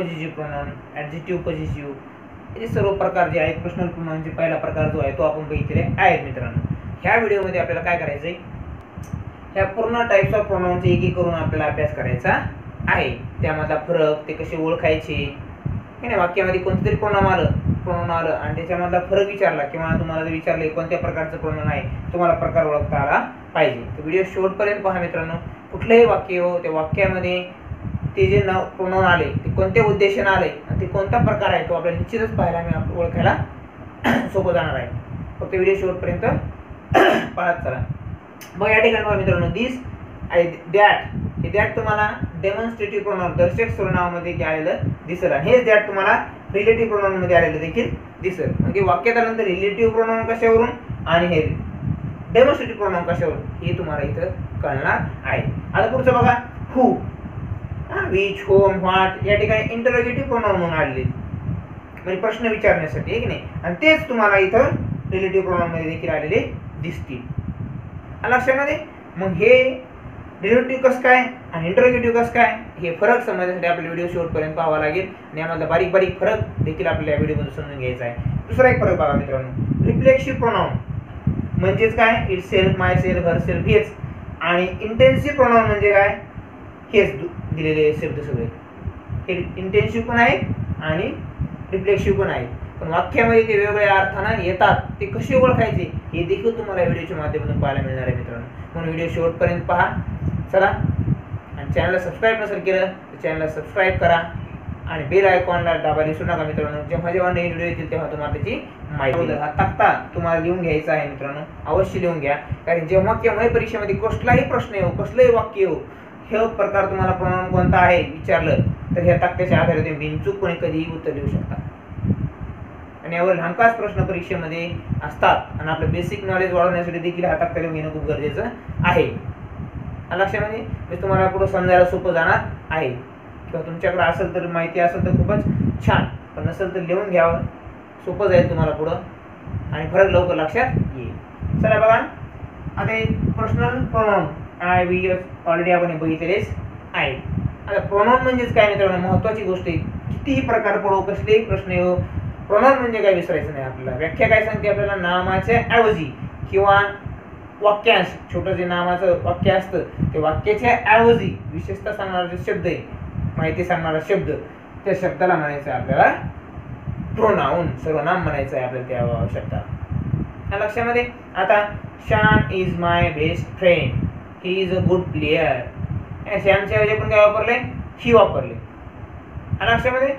Positive pronoun, adjective positive, हे सर्व प्रकार जे आहेत पर्सनल प्रोनाउनचे पहिला प्रकार जो आहे तो आपण बघितलेले आहेत मित्रांनो. ह्या व्हिडिओमध्ये आपल्याला काय करायचं आहे, ह्या पूर्ण टाईप्स ऑफ प्रोनाउनचे एक एक करून आपल्याला अभ्यास करायचा आहे. त्यामधला फरक, ते कसे ओळखायचे, हे नाही वाक्यामध्ये कोणतं तरी प्रोनाउन आलं आणि त्याच्यामधला फरक विचारला किंवा तुम्हाला जर विचारले कोणत्या प्रकारचं प्रोनाउन आहे, तुम्हाला प्रकार ओळखता आला पाहिजे. तर व्हिडिओ शेवटपर्यंत पहा मित्रांनो. कुठलंही वाक्य हो, त्या वाक्यामध्ये ते जे नाव प्रोनाउन आले ते कोणत्या उद्देशाने आले आणि ते कोणता प्रकार आहे तो आपल्याला निश्चितच पाहायला आणि ओळखायला सोपं जाणार आहे. फक्त व्हिडिओ शेवटपर्यंत पाहत चला. मग या ठिकाणी पहा मित्रांनो, दिस आणि दॅट, हे दॅट तुम्हाला डेमॉन्स्ट्रेटिव्ह प्रोनाउन दर्शक सर्वनामामध्ये आलेलं दिसेल आणि हे दॅट तुम्हाला रिलेटिव्ह प्रोनाउन मध्ये आलेलं देखील दिसेल. म्हणजे वाक्यात आल्यानंतर रिलेटिव्ह प्रोनाउन कशावरून आणि हे डेमॉन्स्ट्रेटिव्ह प्रोनाउन कशावरून हे तुम्हाला इथं कळणार आहे. आता पुढचं बघा, हू, विच, होम, व्हॉट या ठिकाणी इंटरोगेटिव्ह प्रोनाउन म्हणून आलेले, म्हणजे प्रश्न विचारण्यासाठी आहे की नाही, आणि तेच तुम्हाला इथं रिलेटिव्ह प्रोनाउन मध्ये देखील आलेले दिसतील. लक्षामध्ये. मग हे रिलेटिव्ह कसं काय आणि इंटरोगेटिव्ह कसं काय, हे फरक समजण्यासाठी आपल्याला व्हिडिओ शेवटपर्यंत पाहावा लागेल आणि यामधला बारीक बारीक फरक देखील आपल्याला या व्हिडिओमध्ये समजून घ्यायचा आहे. दुसरा एक फरक बघा मित्रांनो, रिफ्लेक्सिव्ह प्रोनाउन म्हणजेच काय, it self, my self, her self हेच, आणि इंटेन्सिव्ह प्रोनाउन म्हणजे काय, हेच दिलेले शब्द सगळे. हे इंटेन्सिव्ह पण आहे आणि रिफ्लेक्सिव्ह पण आहे, पण वाक्यामध्ये ते वेगवेगळ्या अर्थानं येतात. ते कसे ओळखायचे हे देखील तुम्हाला व्हिडिओच्या माध्यमातून पाहायला मिळणार आहे मित्रांनो. म्हणून व्हिडिओ शेवटपर्यंत पहा चला. आणि चॅनलला सबस्क्राईब नसेल केलं तर चॅनलला सबस्क्राईब करा आणि बेल आयकॉनला दाबायला विसरू नका मित्रांनो. जेव्हा जेव्हा नवीन व्हिडिओ येतील तेव्हा तुम्हाला त्याची माहिती. हा तक्ता तुम्हाला लिहून घ्यायचा आहे मित्रांनो, अवश्य लिहून घ्या. कारण जेव्हा केव्हाही परीक्षेमध्ये कसलाही प्रश्न येऊ, कसलंही वाक्य येऊ, हे प्रकार तुम्हाला प्रोनाउन कोणता आहे विचारलं तर ह्या तक्त्याच्या आधारे तुम्ही बिनचूकपणे कधीही उत्तर देऊ शकता. आणि यावर हमखास प्रश्न परीक्षेमध्ये असतात आणि आपलं बेसिक नॉलेज वाढवण्यासाठी देखील हा तक्ता लिहून घेणं खूप गरजेचं आहे. लक्षामध्ये म्हणजे तुम्हाला पुढे समजायला सोपं जाणार आहे. किंवा तुमच्याकडे असेल तर माहिती असेल तर खूपच छान, पण नसेल तर लिहून घ्यावं, सोपं जाईल तुम्हाला पुढं आणि फरक लवकर लक्षात येईल. चला बघा, आता personal pronoun I, we already आपण बघितलेलेच आहे. आता प्रोनाउन म्हणजेच काय मित्रांनो, महत्त्वाची गोष्ट आहे. कितीही प्रकार पडो, कसलेही प्रश्न येऊ, प्रोनाउन म्हणजे काय विसरायचं नाही आपल्याला. व्याख्या काय सांगते आपल्याला, नामाच्या ऐवजी किंवा वाक्यांश, छोटं जे नामाचं वाक्य असतं ते वाक्याच्या ऐवजी विशेषतः सांगणारा जो शब्द आहे, माहिती सांगणारा शब्द, त्या शब्दाला म्हणायचं आहे आपल्याला प्रोनाउन, सर्वनाम म्हणायचं आहे आपल्याला त्या शब्दाला. लक्षामध्ये. आता Shyam is my best friend, he is a good player. श्यामच्या ऐवजी आपण काय वापरले, ही वापरले. लक्षामध्ये.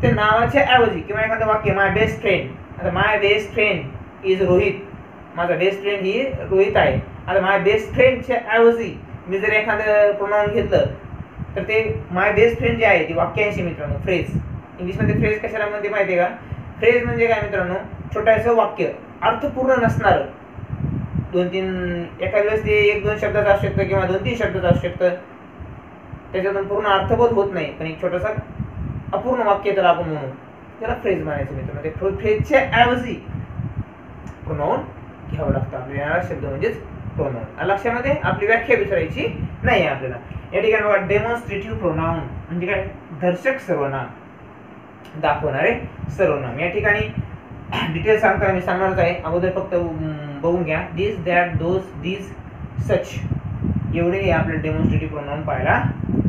त्या नावाच्या ऐवजी किंवा एखादं वाक्य माय बेस्ट फ्रेंड, आता माय बेस्ट फ्रेंड इज रोहित, माझा बेस्ट फ्रेंड ही रोहित आहे. आता माय बेस्ट फ्रेंडच्या ऐवजी मी जर एखादं प्रोनाउन घेतलं तर ते माय बेस्ट फ्रेंड जे आहे ते वाक्यांशी मित्रांनो, फ्रेज. इंग्लिशमध्ये फ्रेज कशाला म्हणते माहिती आहे का, फ्रेज म्हणजे काय मित्रांनो, छोटंसं वाक्य, अर्थपूर्ण नसणारं. दोन तीन, एखाद्या वेळेस ते एक दोन शब्दाचं असू शकतं किंवा दोन तीन शब्दाचं असू शकतं, त्याच्यातून पूर्ण अर्थबोध होत नाही, पण एक छोटासा अपूर्ण वाक्य त्याला आपण म्हणू, त्याला फ्रेज म्हणायचं मित्रांनो. ते फ्रेजच्या ऐवजी प्रोनाउन घ्यावं लागतं आपल्याला, शब्द म्हणजेच प्रोनाउन. लक्षामध्ये. आपली व्याख्या विसरायची नाही आपल्याला. या ठिकाणी बघा, डेमॉन्स्ट्रेटिव्ह प्रोनाउन म्हणजे काय, दर्शक सर्वनाम, दाखवणारे सर्वनाम. या ठिकाणी डिटेल सांगताना मी सांगणारच आहे, अगोदर फक्त बघून घ्या. दिस, दॅट, दोज, दिस, सच एवढे हे आपले डेमॉन्स्ट्रेटिव्ह प्रोनाउन पाहायला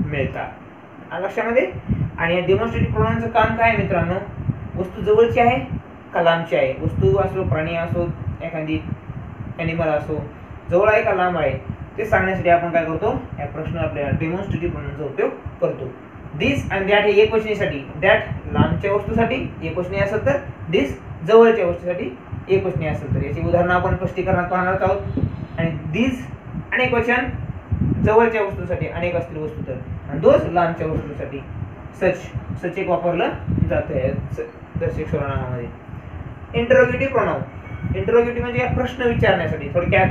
मिळतात. लक्षामध्ये. आणि या डेमॉन्स्ट्रेटिव्ह प्रोनाउनचं काम काय आहे मित्रांनो, वस्तू जवळची आहे का लांबची आहे, वस्तू असो, प्राणी असो, एखादी ॲनिमल असो, जवळ आहे का लांब आहे, ते सांगण्यासाठी आपण काय करतो, या प्रश्न आपल्या डेमॉन्स्ट्रेटिव्ह प्रोनाउनचा उपयोग करतो. दिस आणि दॅट हे एकवचनीसाठी, दॅट लांबच्या वस्तूसाठी एकवचनी असेल तर दिस जवळच्या वस्तूसाठी एकवचनी असेल तर. याची उदाहरणं आपण स्पष्टीकरणात पाहणार आहोत. आणि दिस अनेक वचन जवळच्या वस्तूसाठी अनेक असतील वस्तू तर, आणि दोज लांबच्या वस्तूसाठी. सच एक वापरलं जातं दर्शक सर्वनामामध्ये. इंटरोगेटिव्ह प्रोनाउन, इंटरोगेटिव्ह म्हणजे प्रश्न विचारण्यासाठी. थोडक्यात,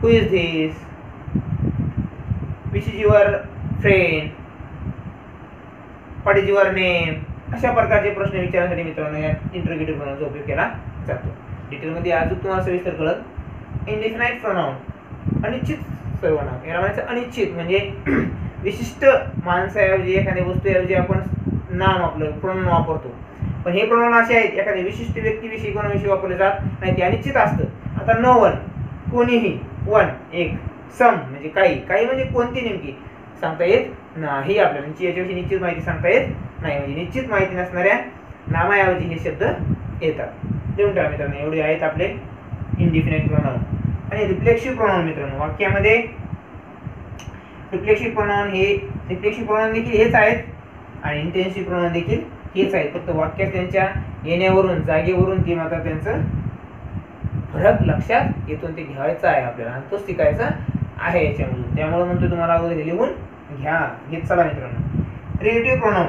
who is this, which is your friend, what is your name, अशा प्रकारचे प्रश्न विचारण्यासाठी मित्रांनो या इंटरोगेटिव्ह प्रोनाउनचा उपयोग केला जातो. डिटेलमध्ये अजून तुम्हाला सविस्तर कळत. इनडिफिनाइट प्रोनाउन, अनिश्चित सर्वनाम. याला म्हणायचं अनिश्चित म्हणजे विशिष्ट माणसाऐवजी, एखाद्या वस्तूऐवजी आपण नाम आपलं प्रोनाउन वापरतो. पण हे प्रोनाउन असे आहेत एखाद्या विशिष्ट व्यक्तीविषयी कोणाविषयी वापरले जात नाही, ते अनिश्चित असतं. आता नो वन कोणीही, वन एक, सम म्हणजे काही, काही म्हणजे कोणती नेमकी सांगता येत नाही आपल्याला, याच्याविषयी निश्चित माहिती सांगता येत नाही. म्हणजे निश्चित माहिती नसणाऱ्या नामाऐवजी हे शब्द येतात. लिहून ठेवा मित्रांनो, एवढे आहेत आपले इनडिफिनिट प्रोनाउन. आणि रिफ्लेक्सिव्ह प्रोनाउन मित्रांनो, वाक्यामध्ये रिफ्लेक्सिव्ह प्रोनाउन देखील हेच आहेत आणि इंटेन्सिव्ह प्रोनाउन देखील हेच आहेत. फक्त वाक्यात त्यांच्या येण्यावरून, जागेवरून ते मात्र त्यांचं फरक लक्षात येतो, ते घ्यायचं आहे आपल्याला आणि तोच शिकायचा आहे याच्यामधून. त्यामुळे म्हणतो तुम्हाला अगोदर लिहून घ्या. घेत चला मित्रांनो. रिलेटिव्ह प्रोनाउन,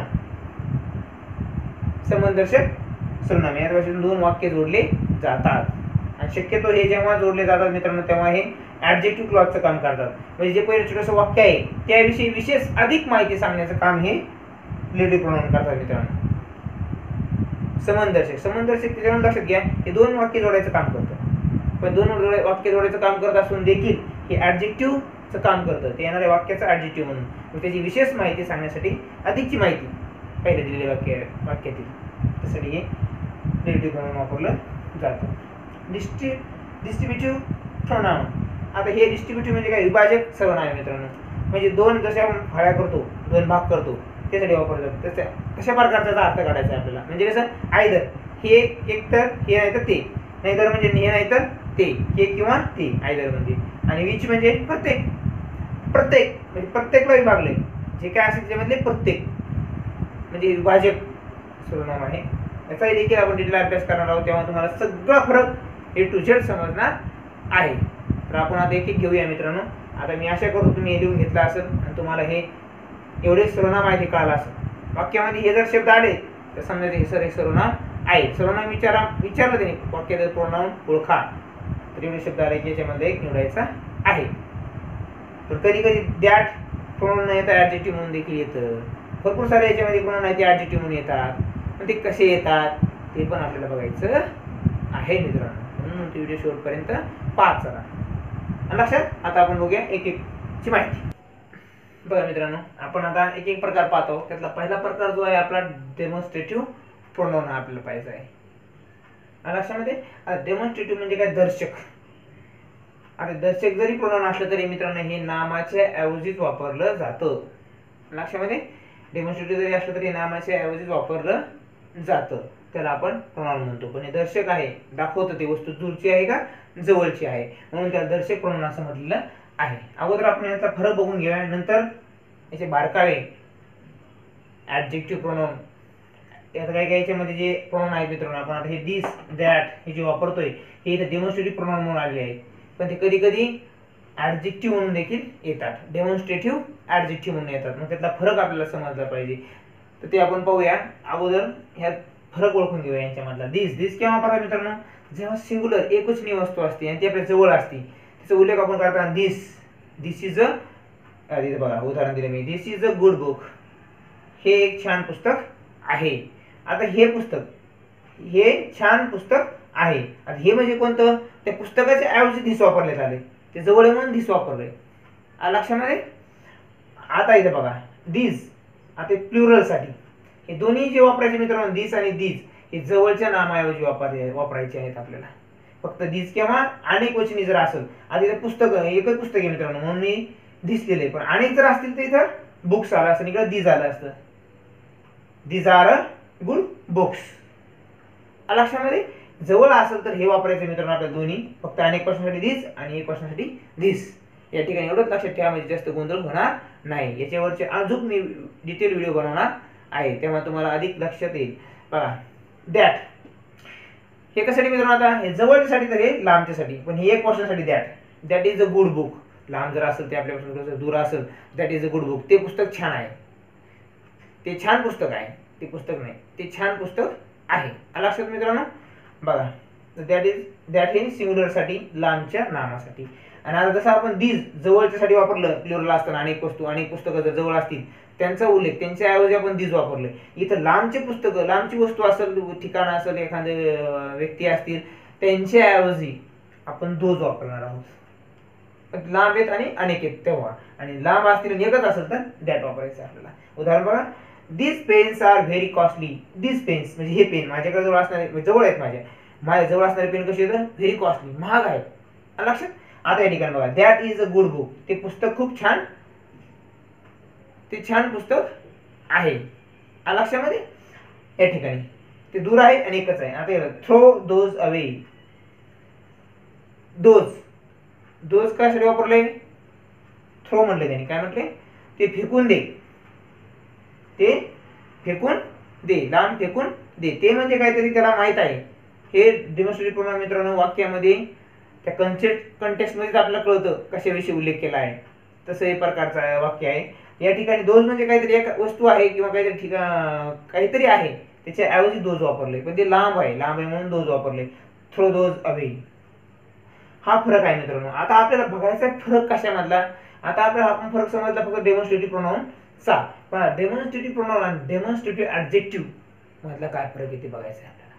संबंधदर्शक सर्वनाम, या भाषेतून दोन वाक्य जोडले जातात आणि शक्यतो हे जेव्हा जोडले जातात मित्रांनो तेव्हा हे ऍडजेक्टिव्ह क्लॉजचं काम करतात. म्हणजे जे पहिलं छोटंसं वाक्य आहे त्याविषयी विशेष अधिक माहिती सांगण्याचं काम हे रिलेटिव्ह प्रोनाउन करतात मित्रांनो. संबंधदर्शक त्याच्यावर लक्षात घ्या, हे दोन वाक्य जोडायचं काम करतं. पण दोन वाक्य जोडायचं काम करत असून देखील हे ऍडजेक्टिव्हचं काम करतं, ते येणाऱ्या वाक्याचं ऍडजेक्टिव्ह म्हणून. त्याची विशेष माहिती सांगण्यासाठी अधिकची माहिती पहिले दिलेल्या वाक्यातील, त्यासाठी हे रिलेटिव्ह प्रोनाउन वापरलं जातं. डिस्ट्रीब्युटिव्ह प्रोनाउन, आता हे डिस्ट्रीब्युटिव्ह म्हणजे काय, विभाजक सर्वनाम आहे मित्रांनो. म्हणजे दोन जशा आपण फळ्या करतो, दोन भाग करतो त्यासाठी वापरलं जातं. तशा प्रकारचा अर्थ काढायचा आहे आपल्याला. म्हणजे कसं, आयदर हे एक तर हे नाही तर ते, नाहीतर म्हणजे हे नाही तर ते, हे किंवा ते, आयदर म्हणजे. आणि विच म्हणजे प्रत्येक म्हणजे प्रत्येकला विभागले, जे काय असेल त्याच्यामधले प्रत्येक म्हणजे विभाजक सर्वनाम आहे. याचाही देखील आपण डिटेल अभ्यास करणार आहोत, तेव्हा तुम्हाला सगळा फरक A to Z समजणार आहे. तर आपण आता एक एक घेऊया मित्रांनो. आता मी आशा करतो तुम्ही हे लिहून घेतलं असेल आणि तुम्हाला हे एवढे सर्वनाम आहे ते कळालं असेल. वाक्यामध्ये हे जर शब्द आले तर समजा हे सर एक सर्वनाम आहे. सर्वनाम विचारलं त्याने वाक्यात प्रोनाउन ओळखा, तर एवढे शब्द आले की याच्यामध्ये एक निवडायचा आहे. तर कधी कधी दॅट प्रोनाउन येतं ऍडजेक्टिव्ह म्हणून देखील येतं. भरपूर सारे याच्यामध्ये प्रोनाउन आहे ते ऍडजेक्टिव्ह म्हणून येतात. पण ते कसे येतात ते पण आपल्याला बघायचं आहे मित्रांनो. म्हणून व्हिडिओ शेवटपर्यंत पाहत चला. लक्षात आता आपण बघूया एक एकची माहिती. बघा मित्रांनो, आपण आता एक एक प्रकार पाहतो. त्यातला पहिला प्रकार जो आहे आपला डेमॉन्स्ट्रेटिव्ह प्रोनाउन हा आपल्याला पाहायचा आहे. लक्षामध्ये डेमॉन्स्ट्रेटिव्ह म्हणजे काय, दर्शक. आता दर्शक जरी प्रोनाउन असलं तरी मित्रांनो हे नामाच्या ऐवजीच वापरलं जातं. लक्षामध्ये डेमॉन्स्ट्रेटिव्ह जरी असलं तरी नामाच्या ऐवजीच वापरलं जातं, त्याला आपण प्रोनाउन म्हणतो. पण हे दर्शक आहे, दाखवतं ती वस्तू दूरची आहे का जवळची आहे, म्हणून त्याला दर्शक प्रोनाउन असं म्हटलेलं आहे. अगोदर आपण याचा फरक बघून घेऊया, नंतर याचे बारकावे. ऍडजेक्टिव्ह प्रोनाउन यात काय काय याच्यामध्ये जे प्रोनाउन आहेत मित्रांनो, आपण आता हे दिस दॅट हे जे वापरतोय हे इथे डेमॉन्स्ट्रेटिव्ह प्रोनाउन म्हणून आलेले आहेत. पण ते कधी कधी ऍडजेक्टिव्ह म्हणून देखील येतात, डेमॉन्स्ट्रेटिव्ह ऍडजेक्टिव्ह म्हणून येतात. मग त्यातला फरक आपल्याला समजला पाहिजे, तर ते आपण पाहूया. अगोदर ह्यात फरक ओळखून घेऊया यांच्यामधला. दिस केव्हा वापरतात मित्रांनो, जेव्हा सिंग्युलर एकच वस्तू असते आणि ती आपल्या जवळ असते, त्याचा उल्लेख आपण करताना दिस इज अ, बघा उदाहरण दिलं मी, दिस इज अ गुड बुक, हे एक छान पुस्तक आहे. आता हे छान पुस्तक आहे. आता हे म्हणजे कोणतं, त्या पुस्तकाच्या ऐवजी दिस वापरण्यात आले, ते जवळ आहे म्हणून दिस वापरलंय. लक्षामध्ये आता इथे बघा दिस, आता प्लुरल साठी हे दोन्ही जे वापरायचे मित्रांनो, दिस आणि दिस हे जवळच्या नामाऐवजी वापरायचे आहेत आपल्याला. फक्त दिस किंवा अनेक वचनी जर असेल, आता इथे पुस्तक एकच पुस्तक आहे मित्रांनो म्हणून मी दिस लिहिले, पण अनेक जर असतील तर इथं बुक्स आलं असतं, इकडे दिस आलं असतं, दिस आर गुड बुक्स. लक्षामध्ये जवळ असेल तर हे वापरायचं मित्रांनो आपल्या दोन्ही, फक्त अनेक प्रश्नासाठी दिस आणि एक प्रश्नासाठी दिस. या ठिकाणी एवढंच लक्षात ठेवा, म्हणजे जास्त गोंधळ होणार नाही. याच्यावरचे अजून मी डिटेल व्हिडिओ बनवणार आहे, तेव्हा तुम्हाला अधिक लक्षात येईल. बघा दॅट हे कशासाठी मित्रांनो, आता हे जवळच्यासाठी तर हे लांबच्यासाठी, पण हे एक वर्षासाठी that is a good book. लांब जर असेल ते आपल्यापासून दूर असेल, that is a good book, ते पुस्तक छान आहे, ते छान पुस्तक आहे, ते पुस्तक नाही, ते छान पुस्तक आहे. लक्षात मित्रांनो. बघा दॅट हे सिंग्युलर साठी, लांबच्या नामासाठी. आणि आता जसं आपण दिस जवळच्यासाठी वापरलं, प्लुरल असताना अनेक पुस्तकं जर जवळ असतील त्यांचा उल्लेख, त्यांच्या ऐवजी आपण दिस वापरले. इथं लांबची पुस्तकं, लांबची वस्तू असेल, ठिकाण असेल, एखादे व्यक्ती असतील, त्यांच्या ऐवजी आपण दोज वापरणार आहोत. लांब आहेत आणि अनेक आहेत तेव्हा, आणि लांब असतील आणि एकच असेल तर दॅट वापरायचं आपल्याला. उदाहरण बघा, दिस पेन्स आर व्हेरी कॉस्टली. दिस पेन्स म्हणजे हे पेन माझ्याकडे जवळ असणारे, जवळ आहेत माझ्या जवळ असणारे पेन कसे आहेत, व्हेरी कॉस्टली, महाग आहेत. लक्षात. आता या ठिकाणी बघा, that is a good book. ते पुस्तक खूप छान, ते छान पुस्तक आहे. लक्षामध्ये या ठिकाणी ते दूर आहे आणि एकच आहे. आता थ्रो दोज अवे. दोज कशासाठी वापरले, थ्रो म्हटले त्यांनी, काय म्हटले, ते फेकून दे, ते फेकून दे, लांब फेकून दे. ते म्हणजे काहीतरी त्याला माहित आहे. हे डेमॉन्स्ट्रेटिव्ह प्रोनाउन मित्रांनो वाक्यामध्ये त्या कंटेक्स्ट मध्येच आपल्याला कळतं कशाविषयी उल्लेख केला आहे. तसं हे प्रकारचं वाक्य आहे. या ठिकाणी दोज म्हणजे काहीतरी एक वस्तू आहे किंवा काहीतरी काहीतरी आहे, त्याच्या ऐवजी दोज वापरले, पण ते लांब आहे म्हणून दोज वापरले. Throw those away. हा फरक आहे मित्रांनो. आता आपल्याला बघायचा फरक कशामधला. आता आपल्याला आपण फरक समजला फक्त डेमॉन्स्ट्रेटिव्ह प्रोनाउन चा, पण डेमॉन्स्ट्रेटिव्ह प्रोनाउन आणि डेमॉन्स्ट्रेटिव्ह ॲडजेक्टिव्ह मधला काय फरक आहे ते बघायचं आहे आपल्याला.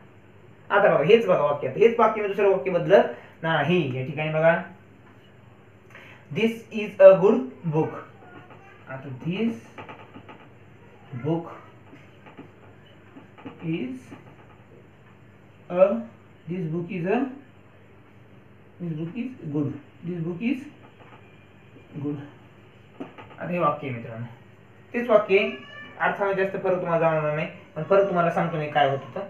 आता बघा, हेच बघा वाक्यात, हेच वाक्य दुसरं वाक्य बदलत नाही. या ठिकाणी बघा, this is a good book. आता this book is good. This book is good. आता हे वाक्य मित्रांनो, तेच वाक्य अर्थामध्ये जास्त फरक तुम्हाला जाणवणार नाही, पण फरक तुम्हाला सांगतो मी काय होत होतं.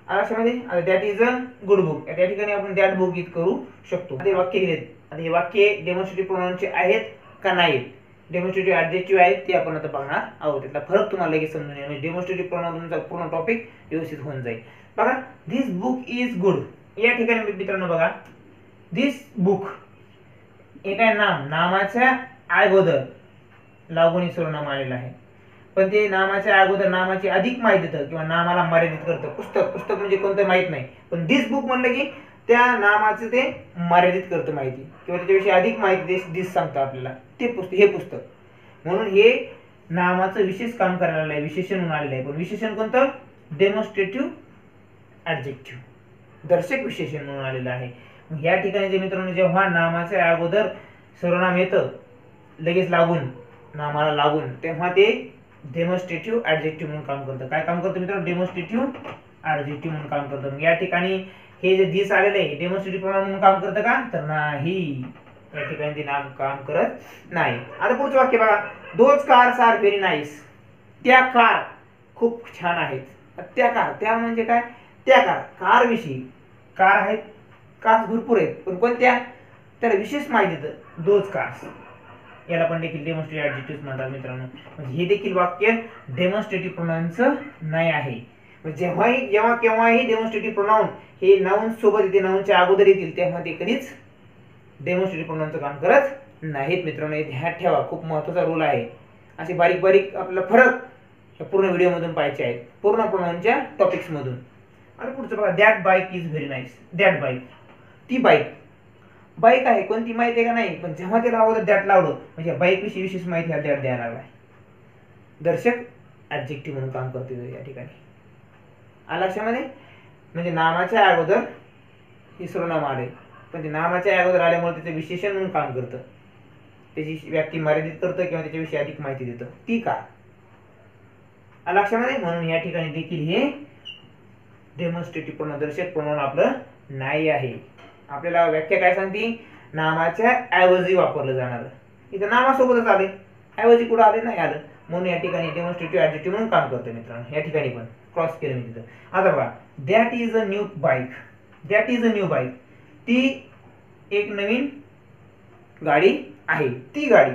अर्थामध्ये that is a good book, त्या ठिकाणी आपण दॅट बुक इज करू शकतो. हे वाक्य लिहिलेत. आता हे वाक्य डेमॉन्स्ट्रेटिव्ह प्रोनाउनचे आहेत का नाहीत, डेमॉन्स्ट्रेटिव्ह ॲडजेक्टिव्ह आहेत ते आपण आता बघणार आहोत. त्यातला फरक तुम्हाला लगेच समजून येईल, म्हणजे डेमॉन्स्ट्रेटिव्ह प्रोनाउन तुमचा पूर्ण टॉपिक व्यवस्थित होऊन जाईल. बघा, दिस बुक इज गुड. या ठिकाणी मित्रांनो बघा, दिस बुक हे काय नामाच्या अगोदर लागून सर्वनाम आलेलं आहे, पण ते नामाच्या अगोदर नामाची अधिक माहिती देतं किंवा नामाला मर्यादित करतं. पुस्तक म्हणजे कोणतं माहित नाही, पण दिस बुक म्हणलं की त्या नामाचं ते मर्यादित करतं माहिती किंवा त्याच्याविषयी अधिक माहिती दिस सांगतं आपल्याला ते हे पुस्तक. म्हणून हे नामाचं विशेष काम करायला आहे, विशेषण म्हणून आलेलं आहे. पण विशेषण कोणतं, डेमॉन्स्ट्रेटिव्ह ॲडजेक्टिव्ह, दर्शक विशेषण म्हणून आलेलं आहे. ह्या ठिकाणी जे मित्रांनो, जेव्हा नामाच्या अगोदर सर्वनाम येतं लगेच लागून, नामाला लागून, तेव्हा ते डेमॉन्स्ट्रेटिव्ह ॲडजेक्टिव्ह म्हणून काम करतं. काय काम करतं मित्रांनो, डेमॉन्स्ट्रेटिव्ह ॲडजेक्टिव्ह म्हणून काम करतं. या ठिकाणी हे जे दिस आलेलं आहे डेमॉन्स्ट्रेटिव्ह प्रोनाउन म्हणून काम करतं का, तर नाही, या ठिकाणी ते नाम काम करत नाही. आता पुढचं वाक्य बघा, those cars are very nice. त्या कार खूप छान आहेत. त्या कार, त्या म्हणजे काय, त्या कार विषयी, कार आहेत, कार्स भरपूर आहेत, पण कोणत्या, त्याला विशेष माहिती देतं, दोज कार्स. याला पण देखील डेमॉन्स्ट्रेटिव्ह ॲडजेक्टिव्ह म्हणतात मित्रांनो. म्हणजे हे देखील वाक्य डेमॉन्स्ट्रेटिव्ह प्रोनाउनचं नाही आहे. जेव्हा केव्हाही डेमॉन्स्ट्रेटिव्ह प्रोनाउन हे नाउन सोबत येते, नाउनच्या अगोदर येतील, तेव्हा ते कधीच डेमॉन्स्ट्रेटिव्ह प्रोनाउनचं काम करत नाहीत मित्रांनो. हे ध्यानात ठेवा, खूप महत्त्वाचा रोल आहे. असे बारीक बारीक आपल्याला फरक पूर्ण व्हिडिओमधून पाहायचे आहेत, पूर्ण प्रोनाउनच्या टॉपिक्समधून. आता पुढचं बघा, that bike is very nice. That bike, ती बाईक आहे, कोणती माहिती आहे का नाही, पण जेव्हा त्याला अगोदर दॅट लावलं म्हणजे बाईक विषयी विशेष माहिती हा दॅट द्यायला लागलाय. दर्शक ॲडजेक्टिव्ह म्हणून काम करते या ठिकाणी. लक्षामध्ये, म्हणजे नामाच्या अगोदर हे सर्वनाम आले, पण ते नामाच्या अगोदर आल्यामुळे त्याचं विशेषण म्हणून काम करतं, त्याची व्याप्ती मर्यादित करतं किंवा त्याच्याविषयी अधिक माहिती देतं. ती का लक्षामध्ये, म्हणून या ठिकाणी देखील हे डेमॉन्स्ट्रेटिव्ह प्रोनाउन, दर्शक प्रोनाउन आपलं नाही आहे. आपल्याला व्याख्या काय सांगते, नामाच्या ऐवजी वापरलं जाणार. इथं नामासोबतच आले, ऐवजी कुठं आले नाही आलं, म्हणून या ठिकाणी डेमॉन्स्ट्रेटिव्ह ॲडजेक्टिव्ह म्हणून काम करतं मित्रांनो. या ठिकाणी पण क्रॉस केलं मी तिथं. आता बघा, that is a new bike. That is a new bike, ती एक नवीन गाडी आहे. ती गाडी,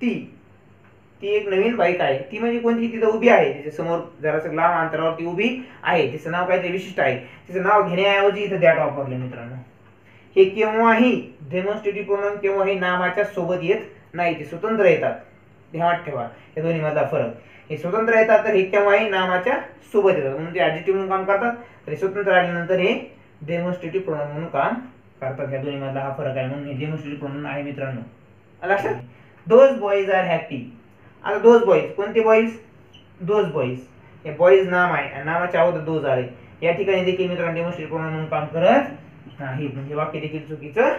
ती एक नवीन बाईक आहे. ती म्हणजे कोणती, तिथं उभी आहे, त्याच्या समोर जरासं लांब अंतरावर ती उभी आहे. तिचं नाव काहीतरी विशिष्ट आहे. तिचं नाव घेण्याऐवजी इथं दॅट वापरले मित्रांनो. हे केव्हाही डेमॉन्स्ट्रेटिव्ह प्रोनाउन केव्हाही नामाच्या सोबत येत नाही, ते स्वतंत्र येतात. ध्यानात ठेवा या दोन्ही मधला फरक. हे स्वतंत्र येतात तर हे केव्हाही नामाच्या सोबत येतात, म्हणून ते ॲडजेक्टिव्ह म्हणून काम करतात. तर स्वतंत्र आल्यानंतर हे डेमॉन्स्ट्रेटिव्ह प्रोनाउन म्हणून काम करतात. ह्या दोन्ही मधला हा फरक आहे, म्हणून हे डेमॉन्स्ट्रेटिव्ह प्रोनाउन आहे मित्रांनो. लक्षात. Those boys are happy. आता दोज बॉईज, कोणते बॉईज, दोज बॉईज, हे बॉईज नाम आहे आणि नामाच्या अगोदर दोज आले. या ठिकाणी देखील मित्रांनो डेमॉन्स्ट्रेटिव्ह प्रोनाउन म्हणून काम करत नाही, म्हणजे वाक्य देखील चुकीचं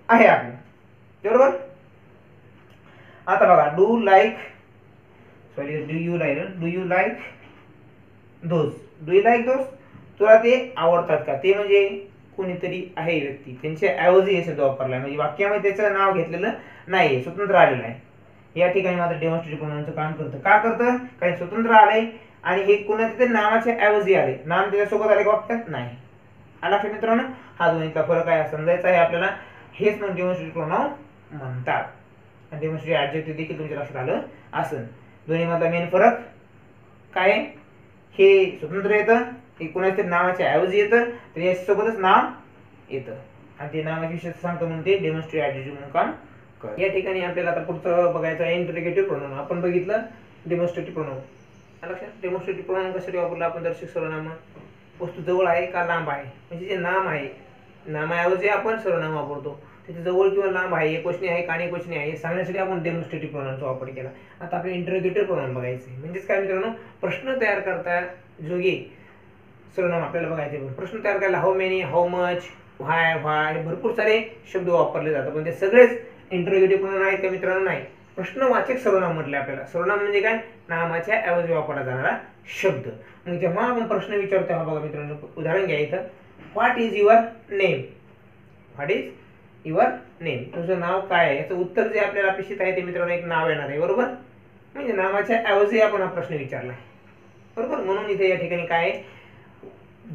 आहे आपलं, बरोबर. आता बघा, sorry do you like those, do you like those, तुला ते आवडतात का, ते म्हणजे कोणीतरी आहे व्यक्ती, त्यांच्या ऐवजी हे शब्द वापरलाय, म्हणजे वाक्यामध्ये त्याचं नाव घेतलेलं नाही, स्वतंत्र आलेलं आहे. या ठिकाणी मात्र डेमॉन्स्ट्रेटिव्ह प्रोनाउनचं काम करतं. का करतं, काही स्वतंत्र आलंय आणि हे कोणाच्या तरी नावाच्या ऐवजी आले, नाम त्याच्यासोबत आले वाक्यात नाही. आला का मित्रांनो, हा दोन्हीचा फरक आहे समजायचा आहे आपल्याला. हेच मग डेमॉन्स्ट्रेटिव्ह प्रोनाउन म्हणतात. आणि डेमॉन्स्ट्रेटिव्ह ॲडजेक्टिव्ह देखील तुमच्या लक्षात आलं असेल. दोन्ही मधला मेन फरक काय, हे स्वतंत्र येतं, हे कोणाच्या तरी नावाच्या ऐवजी येतं, तर यासोबतच नाव येतं आणि ते नावाची विशेष सांगतो म्हणून ते डेमॉन्स्ट्रेटिव्ह ॲडजेक्टिव्ह म्हणून काम करतं. या ठिकाणी आपल्याला आता पुढचं बघायचं आहे इंटरोगेटिव्ह प्रोनाउन. आपण बघितलं डेमॉन्स्ट्रेटिव्ह प्रोनाउन. लक्षात, डेमॉन्स्ट्रेटिव्ह प्रोनाउन कशासाठी वापरलं आपण, दर्शक सर्वनाम, वस्तू जवळ आहे का लांब आहे, म्हणजे जे नाम आहे, नामाऐवजी आपण सर्वनाम वापरतो, त्याचे जवळ किंवा लांब आहे, एकवचनी आहे का अनेकवचनी आहे हे सांगण्यासाठी आपण डेमॉन्स्ट्रेटिव्ह प्रोनाउनचा वापर केला. आता आपले इंटरोगेटिव्ह प्रोनाउन बघायचे, म्हणजेच काय मित्रांनो, प्रश्न तयार करता जोगे सर्वनाम आपल्याला बघायचे. प्रश्न तयार करायला हाऊ मेनी, हाऊ मच, व्हाय, हे भरपूर सारे शब्द वापरले जातात, पण ते सगळेच इंटरोगेटिव्ह प्रोनाउन आहेत का मित्रांनो, नाही. प्रश्नवाचक सर्वनाम म्हटले आपल्याला. सर्वनाम म्हणजे काय, नामाच्या ऐवजी वापरला जाणारा शब्द. मग जेव्हा आपण प्रश्न विचारतो तेव्हा बघा मित्रांनो, उदाहरण घ्या इथं, what is your name, what is your name, तुझं नाव काय आहे, याचं उत्तर जे आपल्याला अपेक्षित आहे ते मित्रांनो एक नाव येणार आहे, बरोबर. म्हणजे नामाच्या ऐवजी आपण हा प्रश्न विचारला, बरोबर. म्हणून इथे या ठिकाणी काय,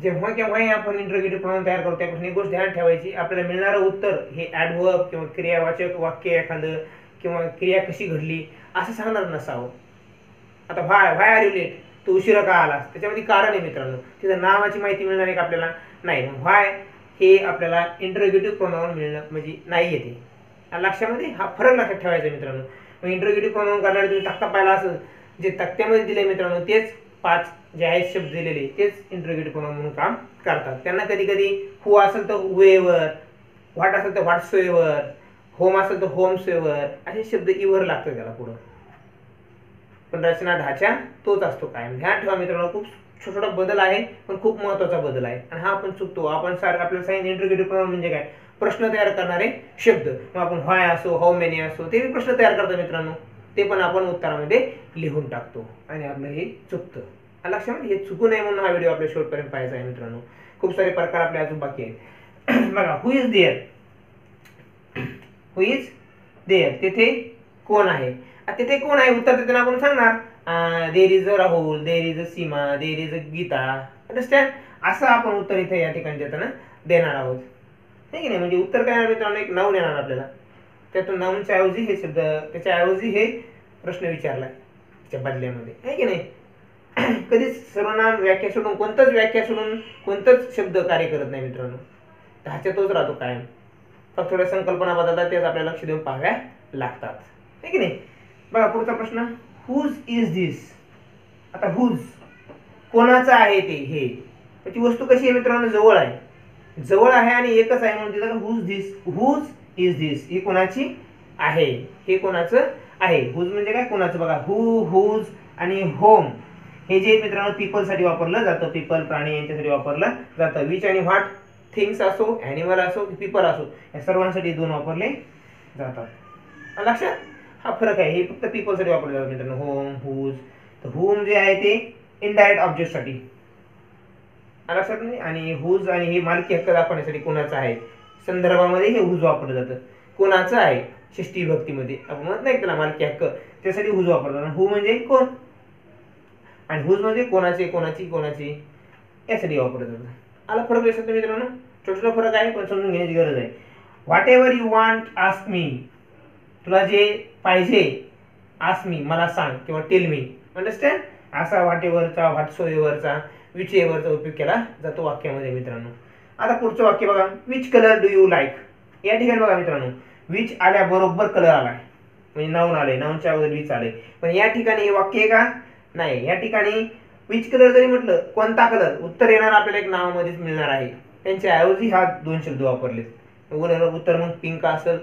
जेव्हा केव्हाही आपण इंटरोगेटिव्ह प्रोनाउन तयार करतो त्यापासून एक गोष्ट ध्यानात ठेवायची, आपल्याला मिळणारं उत्तर हे ॲडव्हर्ब किंवा क्रियावाचक वाक्य एखादं किंवा क्रिया कशी घडली असं सांगणार नसावं. आता व्हाय आर यू लेट, तू उशिरा का आलास, त्याच्यामध्ये कारण आहे मित्रांनो, तिथं नावाची माहिती मिळणार आहे का आपल्याला, नाही. मग व्हाय हे आपल्याला इंटरोगेटिव्ह प्रोनाउन मिळणं म्हणजे नाही येते. लक्षामध्ये हा फरक लक्षात ठेवायचा मित्रांनो. मग इंटरोगेटिव्ह प्रोनाउन करणारे तुम्ही तक्ता पाहिला असेल, जे तक्त्यामध्ये दिले मित्रांनो तेच 5 जे आहेत शब्द दिलेले तेच इंटरोगेटिव्ह प्रोनाउन म्हणून काम करतात. त्यांना कधी कधी हू असेल तर हुएवर, व्हॉट असेल तर व्हॉट्सएव्हर, होम असेल तर होम्सएव्हर, असे शब्द इव्हर लागतात त्याला पुढं, पण रचना ढाचा तोच असतो कायम. ध्यान ठेवा मित्रांनो, खूप छोटा छोटा बदल आहे पण खूप महत्त्वाचा बदल आहे आणि हा आपण चुकतो. आपण आपल्याला सांगितलं इंटरोगेटिव्ह प्रोनाउन म्हणजे काय, प्रश्न तयार करणारे शब्द. मग आपण व्हाय असो, हाऊ मेनी असो, ते प्रश्न तयार करतो मित्रांनो, ते पण आपण उत्तरामध्ये लिहून टाकतो आणि आपलं हे चुकतं. लक्षामध्ये हे चुकू नये म्हणून हा व्हिडिओ आपल्या शेवटपर्यंत पाहायचा आहे मित्रांनो. खूप सारे प्रकार आपले अजून बाकी आहेत. बघा, who is there, who is there, तेथे कोण आहे. तेथे कोण आहे उत्तर देताना आपण सांगणार there is a Rahul, there is a Seema, there is a Geeta, understand, असं आपण उत्तर इथे या ठिकाणी देताना देणार आहोत, है की नाही. म्हणजे उत्तर काय मित्रांनो, एक नाऊन येणार आपल्याला, त्यातून नाऊनच्या ऐवजी हे शब्द, त्याच्या ऐवजी हे प्रश्न विचारलाय त्याच्या बदल्यामध्ये, है की नाही. कधीच सर्वनाम व्याख्या सोडून, कोणतंच व्याख्या सोडून कोणतंच शब्द कार्य करत नाही मित्रांनो, ढाच्यातच राहतो कायम. फक्त थोड्या संकल्पना बदलतात, त्याच आपल्याला लक्ष देऊन पाहाव्या लागतात, है की नाही. बघा पुढचा प्रश्न, हुज इज दिस. आता हुज कोणाचं आहे ते, हे त्याची वस्तू कशी आहे मित्रांनो, जवळ आहे, जवळ आहे आणि एकच आहे म्हणून तिथं हुज दिस, हुज इज दिस, ही कोणाची आहे, हे कोणाचं आहे. हुज म्हणजे काय, कोणाचं. बघा हु, हुज आणि होम हे जे मित्रांनो पीपल साठी वापरलं जातं, पीपल प्राणी यांच्यासाठी वापरलं जातं. विच आणि व्हॉट, थिंग्स असो, ॲनिमल असो, पीपल असो, या सर्वांसाठी दोन वापरले जातात. लक्षात, हा फरक आहे. हे फक्त पीपल साठी वापरले जातात मित्रांनो, होम, हुज. तर होम जे आहे ते इनडायरेक्ट ऑब्जेक्ट साठी, लक्षात नाही. आणि हुज आणि हे मालकी हक्क दाखवण्यासाठी कोणाचा आहे संदर्भामध्ये हे हुज वापरलं जातं. कोणाचं आहे षष्टी विभक्तीमध्ये आपण म्हणत नाही त्याला मालकी हक्क, त्यासाठी हुज वापरतात. हु म्हणजे कोण आणि हुज म्हणजे कोणाचे, कोणाची, कोणाची, यासाठी वापरलं जातं. आला फरक लक्षात मित्रांनो, छोटा छोटा फरक आहे पण समजून घेण्याची गरज आहे. What ever you want ask me, तुला जे पाहिजे आस्क मी, मला सांग किंवा टेल मी, अंडरस्टँड. असा व्हॉट एव्हरचा, व्हॉट्सोएव्हरचा, विच एव्हरचा उपयोग केला जातो वाक्यामध्ये मित्रांनो. आता पुढचं वाक्य बघा, which colour do you like. या ठिकाणी बघा मित्रांनो, विच आल्याबरोबर कलर आलाय, म्हणजे नाऊन आले, नाऊनच्या अगोदर विच आले. पण या ठिकाणी हे वाक्य आहे का, नाही. या ठिकाणी विच कलर जरी म्हटलं, कोणता कलर, उत्तर येणार आपल्याला एक नावामध्येच मिळणार आहे, त्यांच्या ऐवजी हा दोन शब्द वापरलेत. उत्तर मग पिंक असेल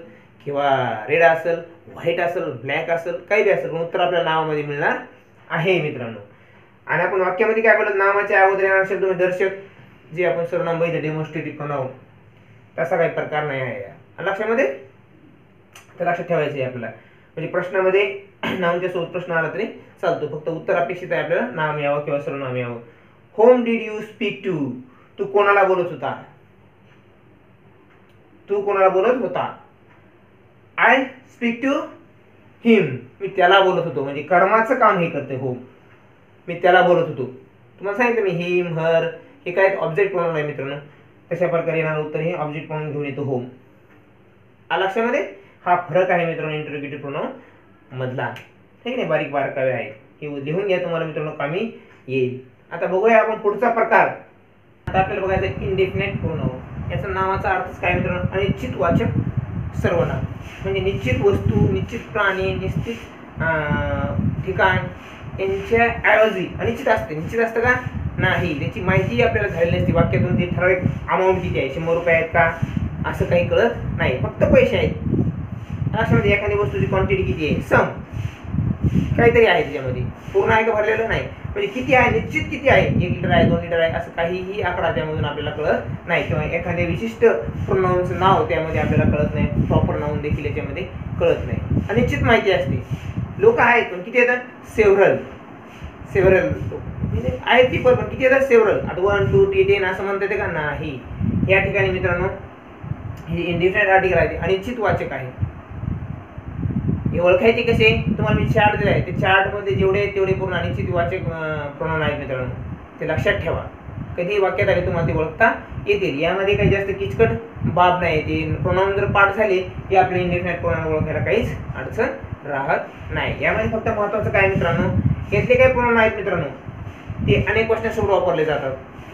किंवा रेड असेल, व्हाईट असेल, ब्लॅक असेल, काही बी असेल, पण उत्तर आपल्याला नावामध्ये मिळणार आहे मित्रांनो. आणि आपण वाक्यामध्ये काय बोलत, नावाच्या अगोदर येणार शब्द म्हणजे दर्शक, जे आपण सर्वनाम बघितलं डेमॉन्स्ट्रेटिव्ह प्रोनाउन, तसा काही प्रकार नाही आहे लक्षामध्ये, तर लक्षात ठेवायचं आहे आपल्याला. म्हणजे प्रश्नामध्ये नाऊनच्या सोबत प्रश्न आला तरी चालतो, फक्त उत्तर अपेक्षित आहे आपल्याला नाम यावं किंवा सर्वनाम यावं. Whom did you speak to? तू कोणाला बोलत होता? तू कोणाला बोलत होता? I speak to him. मी त्याला बोलत होतो, म्हणजे कर्माचं काम हे करते होम. मी त्याला बोलत होतो. तुम्हाला सांगितलं मी हिम हर हे काय ऑब्जेक्ट प्रोनाउन आहे मित्रांनो. तशा प्रकारे येणारं उत्तर हे ऑब्जेक्ट प्रोनाउन घेऊन येतो होम. लक्षामध्ये हा फरक आहे मित्रांनो इंटरोगेटिव्ह प्रोनाउन मधला. ठीक आहे, बारीक बारकावे आहेत, हे लिहून घ्या, तुम्हाला मित्रांनो कामी येईल. आता बघूया आपण पुढचा प्रकार. आता आपल्याला बघायचं इंडेफिनाइट प्रोनाउन. याचा नावाचा अर्थच काय मित्रांनो? अनिश्चित वाचक सर्वनाम. म्हणजे निश्चित वस्तू, निश्चित प्राणी, निश्चित ठिकाण यांच्या ऐवजी अनिश्चित असते. निश्चित असतं का? नाही, त्याची माहिती आपल्याला झालेली नसते. वाक्यातून ते ठराविक अमाऊंट किती आहे, 100 रुपये आहेत का असं काही कळत नाही, फक्त पैसे आहेत. अशामध्ये एखादी वस्तूची क्वांटिटी किती आहे, सम काहीतरी आहे त्याच्यामध्ये, पूर्ण आहे का भरलेलं नाही. म्हणजे किती आहे, निश्चित किती आहे, 1 लिटर आहे 2 लिटर आहे असं काहीही आकडा त्यामधून आपल्याला कळत नाही. किंवा एखाद्या विशिष्ट प्रोनाउनचं नाव त्यामध्ये आपल्याला कळत नाही, प्रॉपर नाउन देखील याच्यामध्ये कळत नाही. अनिश्चित माहिती असते. लोक आहेत पण किती येतात? सेव्हरल. सेव्हरल म्हणजे आहेत ती पण किती येतात? सेव्हरल. आता 1 2 3 10 असं म्हणता येते का? नाही. या ठिकाणी मित्रांनो हे इंडिफिनाइट आर्टिकल आहे, अनिश्चित वाचक आहे. हे ओळखायचे कसे? तुम्हाला मी चार्ट दिला आहे, ते चार्ट मध्ये जेवढे आहेत तेवढे पूर्ण अनिश्चित वाचक प्रोनाउन आहेत मित्रांनो, ते लक्षात ठेवा. कधी वाक्यात आले तुम्हाला ते ओळखता येतील. यामध्ये काही जास्त किचकट बाब नाही. ते प्रोनाउन जर पाठ झाले की आपले इंडिफिनाइट प्रोनाउन ओळखायला काहीच अडचण राहत नाही. यामध्ये फक्त महत्त्वाचं काय मित्रांनो, यातले काही प्रोनाउन आहेत मित्रांनो ते अनेक वचनासोबत वापरले जातात.